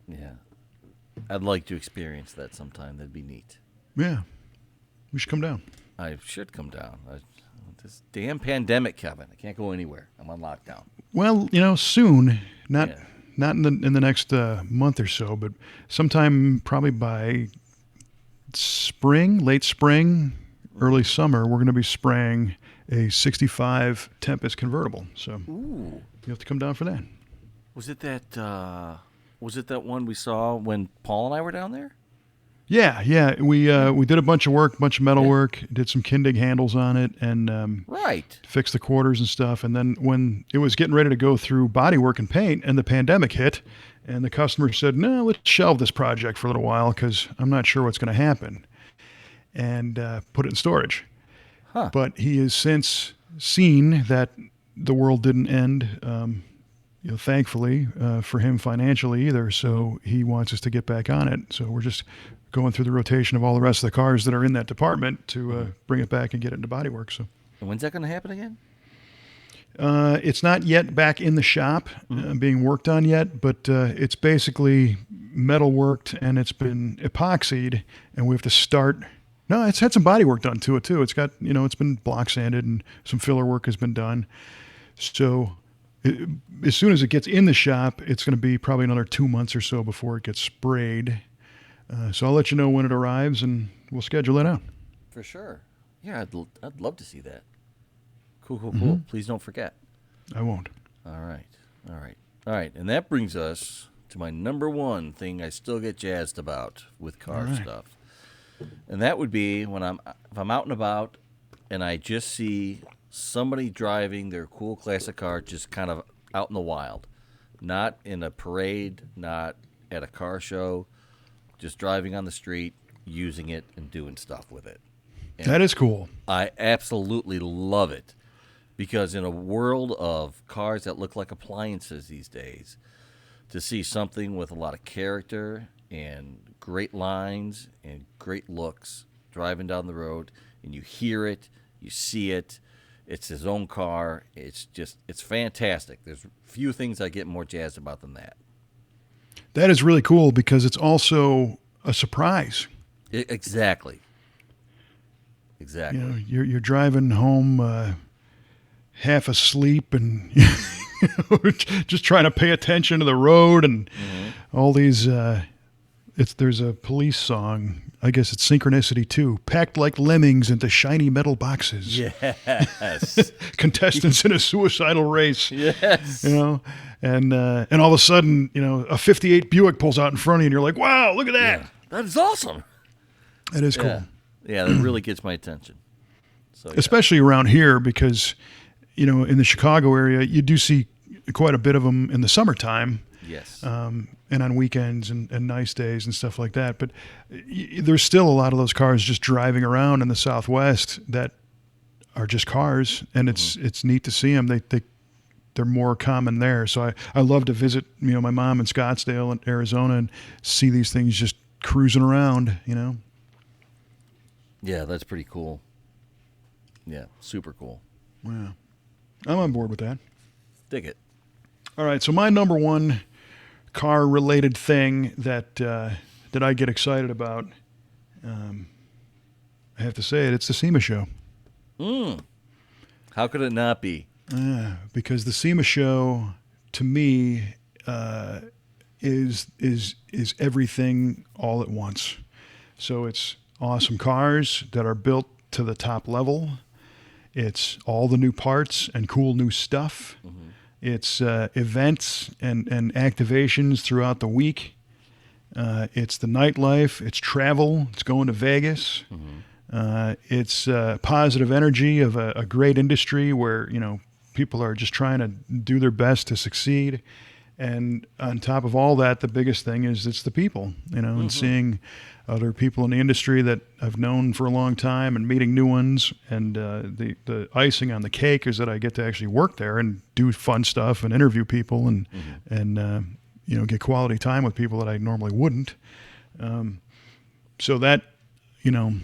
Yeah. I'd like to experience that sometime. That'd be neat. Yeah. We should come down. I should come down. This damn pandemic, Kevin. I can't go anywhere. I'm on lockdown. Well, soon. Not in the next month or so, but sometime probably by late spring, early summer, we're going to be spraying a 65 Tempest convertible. So you have to come down for that. Was it that one we saw when Paul and I were down there? Yeah. We did a bunch of metal work, did some Kindig handles on it, and fixed the quarters and stuff. And then when it was getting ready to go through body work and paint, and the pandemic hit, and the customer said, "No, let's shelve this project for a little while because I'm not sure what's going to happen," and put it in storage. Huh. But he has since seen that the world didn't end. Thankfully for him financially either. So he wants us to get back on it. So we're just going through the rotation of all the rest of the cars that are in that department to bring it back and get it into bodywork. So, and when's that going to happen again? It's not yet back in the shop being worked on yet, but it's basically metal worked, and it's been epoxied, and we have to start. No, it's had some body work done to it too. It's got, it's been block sanded, and some filler work has been done. So as soon as it gets in the shop, it's going to be probably another 2 months or so before it gets sprayed. So I'll let you know when it arrives, and we'll schedule it out. For sure. Yeah, I'd love to see that. Cool. Please don't forget. I won't. All right. And that brings us to my number one thing I still get jazzed about with car stuff. And that would be if I'm out and about and I just see somebody driving their cool classic car just kind of out in the wild. Not in a parade, not at a car show, just driving on the street, using it and doing stuff with it. And that is cool. I absolutely love it, because in a world of cars that look like appliances these days, to see something with a lot of character and great lines and great looks driving down the road, and you hear it, you see it, It's his own car. It's fantastic. There's few things I get more jazzed about than that. That is really cool because it's also a surprise. Exactly. You know, you're driving home half asleep and just trying to pay attention to the road and all these. There's a Police song. I guess it's Synchronicity 2. Packed like lemmings into shiny metal boxes. Yes. Contestants in a suicidal race. Yes. You know, and all of a sudden, you know, a '58 Buick pulls out in front of you, and you're like, "Wow, look at that! Yeah. That is awesome." That is cool. Yeah, that really gets my attention. So, especially around here, because you know, in the Chicago area, you do see quite a bit of them in the summertime. Yes. And on weekends and nice days and stuff like that. But there's still a lot of those cars just driving around in the Southwest that are just cars, and it's neat to see them. They're more common there. So I love to visit, you know, my mom in Scottsdale and Arizona and see these things just cruising around, you know. Yeah, that's pretty cool. Yeah, super cool. Yeah. I'm on board with that. Dig it. All right, so my number one car-related thing that I get excited about, I have to say it's the SEMA show. How could it not be? Because the SEMA show, to me, is everything all at once. So it's awesome cars that are built to the top level. It's all the new parts and cool new stuff. It's events and activations throughout the week. It's the nightlife. It's travel. It's going to Vegas. It's positive energy of a great industry where, you know, people are just trying to do their best to succeed. And on top of all that, the biggest thing is it's the people, you know, and seeing other people in the industry that I've known for a long time and meeting new ones. And the icing on the cake is that I get to actually work there and do fun stuff and interview people and you know, get quality time with people that I normally wouldn't. So that, you know,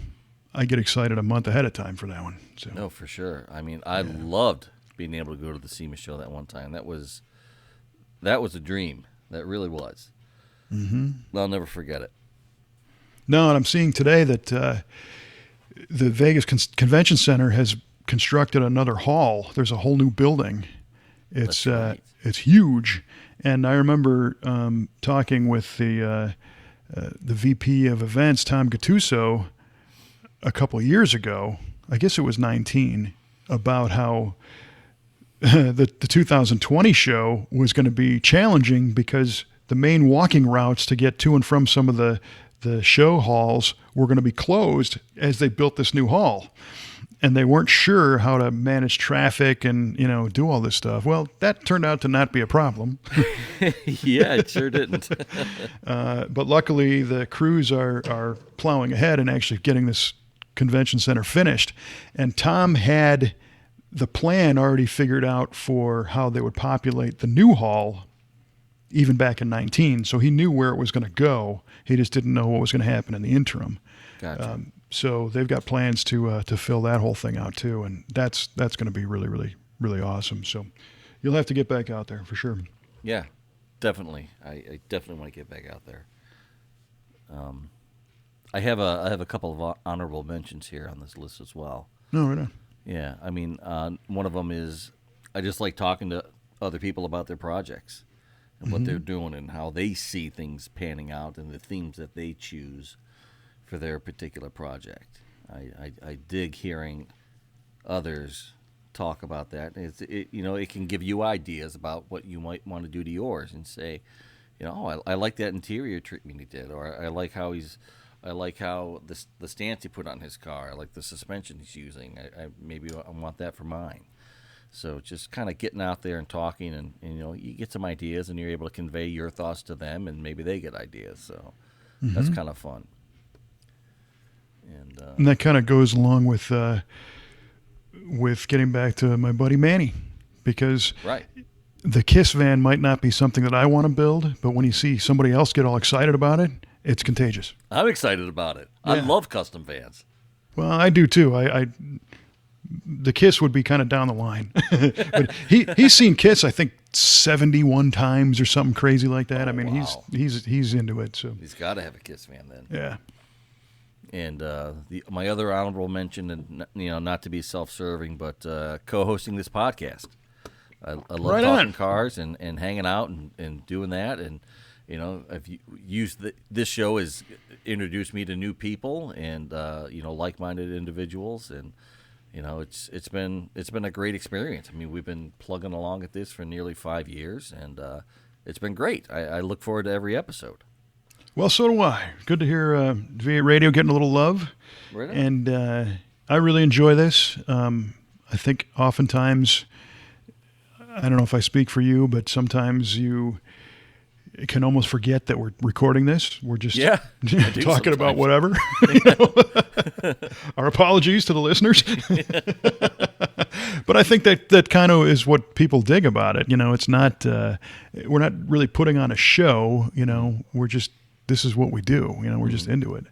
I get excited a month ahead of time for that one. So. No, for sure. I mean, I loved being able to go to the SEMA show that one time. That was a dream. That really was. I'll never forget it. No, and I'm seeing today that the Vegas Convention Center has constructed another hall. There's a whole new building. It's it's huge, and I remember talking with the VP of events, Tom Gattuso, a couple of years ago. I guess it was 19, about how the 2020 show was going to be challenging because the main walking routes to get to and from some of the show halls were going to be closed as they built this new hall. And they weren't sure how to manage traffic and, you know, do all this stuff. Well, that turned out to not be a problem. Yeah, it sure didn't. But luckily, the crews are plowing ahead and actually getting this convention center finished. And Tom had the plan already figured out for how they would populate the new hall even back in 19. So he knew where it was going to go. He just didn't know what was going to happen in the interim. Gotcha. So they've got plans to fill that whole thing out too, and that's going to be really, really, really awesome. So you'll have to get back out there for sure. Yeah, definitely. I definitely want to get back out there. I have a couple of honorable mentions here on this list as well. No, right on. Yeah, I mean, one of them is I just like talking to other people about their projects and what they're doing and how they see things panning out and the themes that they choose for their particular project. I dig hearing others talk about that. It can give you ideas about what you might want to do to yours and say, you know, I like that interior treatment he did, or I like how the stance he put on his car. I like the suspension he's using. Maybe I want that for mine. So just kind of getting out there and talking, and you know, you get some ideas, and you're able to convey your thoughts to them, and maybe they get ideas. So that's kind of fun. And that kind of goes along with getting back to my buddy Manny, because the KISS van might not be something that I want to build, but when you see somebody else get all excited about it, it's contagious. I'm excited about it. Yeah. I love custom vans. Well, I do too. the Kiss would be kind of down the line. But he's seen Kiss, I think, 71 times or something crazy like that. I mean, wow. he's into it. So He's got to have a Kiss fan then. yeah. And my other honorable mention, and not to be self-serving, but co-hosting this podcast. I love Right talking on. cars and hanging out and doing that. And I've used this show has introduced me to new people and like-minded individuals, and it's been a great experience. I mean, we've been plugging along at this for nearly 5 years, and it's been great. I look forward to every episode. Well, so do I. Good to hear V8 Radio getting a little love. Right on. And I really enjoy this. I think oftentimes, I don't know if I speak for you, but sometimes you can almost forget that we're recording this. We're just talking about whatever. Our apologies to the listeners. But I think that kind of is what people dig about it. It's not, we're not really putting on a show, we're just, this is what we do. We're just into it.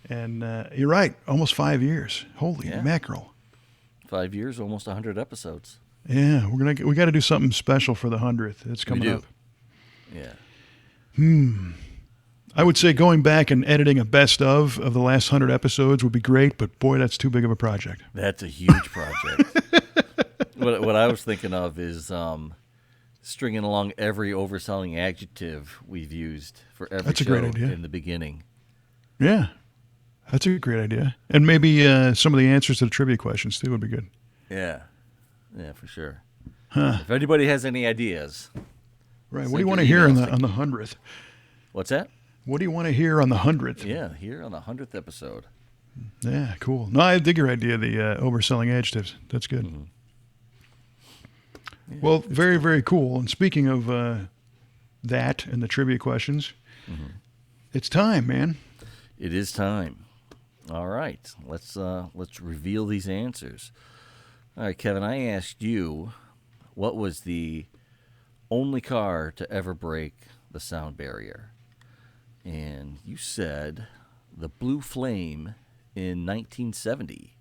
And you're right, almost 5 years. Holy mackerel. 5 years, almost 100 episodes. Yeah, we got to do something special for the 100th. It's coming up. Yeah. I would say going back and editing a best of the last 100 episodes would be great, but boy, that's too big of a project. That's a huge project. What I was thinking of is stringing along every overselling adjective we've used for every That's a show great idea. in the beginning. Yeah, that's a great idea. And maybe some of the answers to the trivia questions, too, would be good. Yeah, for sure. Huh. If anybody has any ideas. Right. What do you want to hear on the 100th? What's that? What do you want to hear on the 100th? Yeah, here on the 100th episode. Yeah, cool. No, I dig your idea, the overselling adjectives. That's good. Mm-hmm. Yeah, well, very, very cool. And speaking of that and the trivia questions, it's time, man. It is time. All right. Let's reveal these answers. All right, Kevin, I asked you what was the only car to ever break the sound barrier. And you said the Blue Flame in 1970.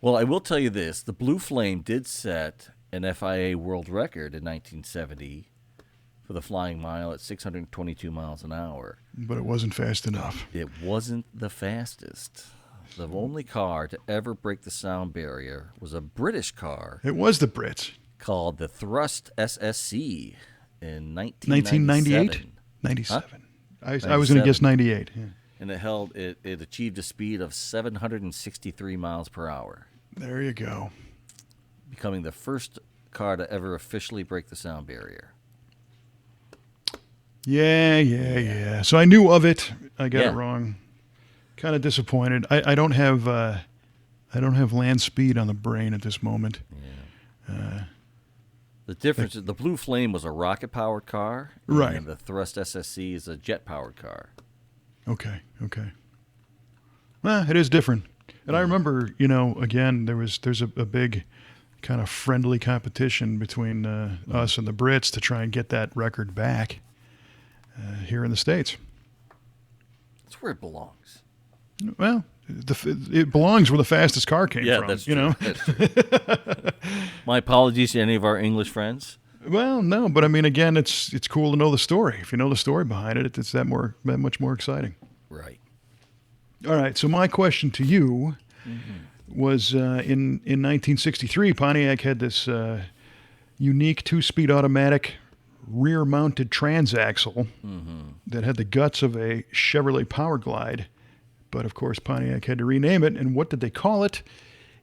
Well, I will tell you this. The Blue Flame did set an FIA world record in 1970 for the flying mile at 622 miles an hour. But it wasn't fast enough. It wasn't the fastest. The only car to ever break the sound barrier was a British car. It was the Brits. Called the Thrust SSC in 1998? 97. Huh? I was going to guess 98. Yeah. And it achieved a speed of 763 miles per hour. There you go. Becoming the first car to ever officially break the sound barrier. Yeah. So I knew of it. I got it wrong. Kind of disappointed. I don't have land speed on the brain at this moment. Yeah. The difference is the Blue Flame was a rocket-powered car, right? And the Thrust SSC is a jet-powered car. Okay. Well, it is different. And I remember, again, there's a big kind of friendly competition between us and the Brits to try and get that record back here in the States. That's where it belongs. Well, it belongs where the fastest car came from. That's true. That's true. My apologies to any of our English friends. Well, no, but I mean, again, it's cool to know the story. If you know the story behind it, it's that much more exciting. Right. All right. So my question to you was in 1963, Pontiac had this unique 2-speed automatic rear-mounted transaxle that had the guts of a Chevrolet Power Glide. But, of course, Pontiac had to rename it. And what did they call it?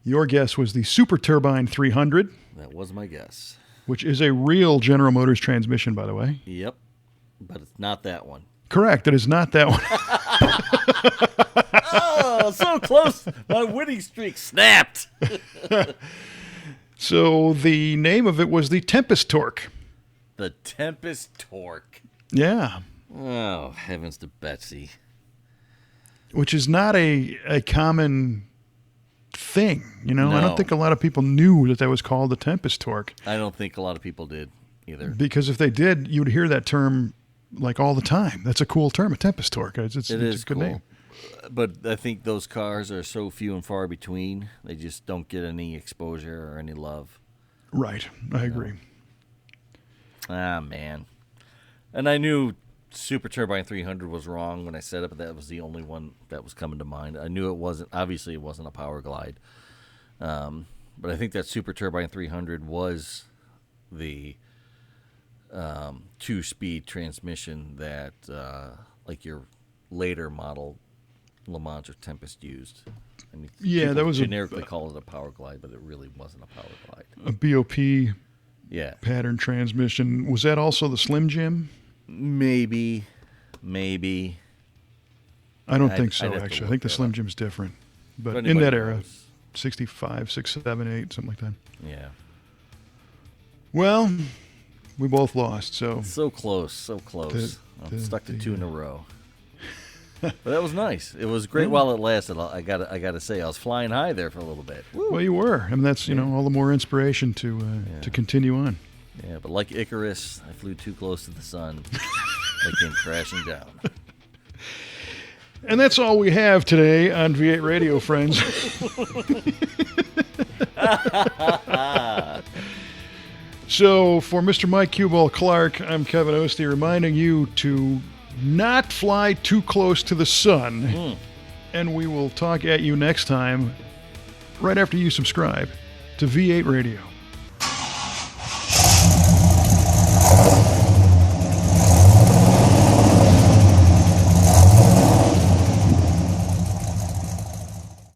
Your guess was the Super Turbine 300. That was my guess. Which is a real General Motors transmission, by the way. Yep. But it's not that one. Correct. It is not that one. Oh, so close. My winning streak snapped. So the name of it was the Tempest Torque. The Tempest Torque. Yeah. Oh, heavens to Betsy. Which is not a common thing, No. I don't think a lot of people knew that was called the Tempest Torque. I don't think a lot of people did either. Because if they did, you would hear that term like all the time. That's a cool term, a Tempest Torque. It's a good cool name. But I think those cars are so few and far between. They just don't get any exposure or any love. Right. I agree. Ah, man. And I knew Super Turbine 300 was wrong when I said it, but that was the only one that was coming to mind. I knew it wasn't, obviously it wasn't a Power Glide. But I think that Super Turbine 300 was the 2-speed transmission that like your later model Le Mans or Tempest used. I mean, Yeah, that was generically call it a Power Glide, but it really wasn't a Power Glide. A BOP Yeah. pattern transmission. Was that also the Slim Jim? Maybe. I don't think so, I'd have to actually. I look think the that Slim up. Jim's different. But in anybody that era, knows. 65, 6, 7, 8, something like that. Yeah. Well, we both lost, so So close. I'm stuck to 2 in a row. But that was nice. It was great while it lasted. I gotta say, I was flying high there for a little bit. Woo. well, you were. I mean, that's all the more inspiration to continue on. Yeah, but like Icarus, I flew too close to the sun. I came crashing down. And that's all we have today on V8 Radio, friends. So, for Mr. Mike Cuball Clark, I'm Kevin Ostie, reminding you to not fly too close to the sun. And we will talk at you next time, right after you subscribe to V8 Radio.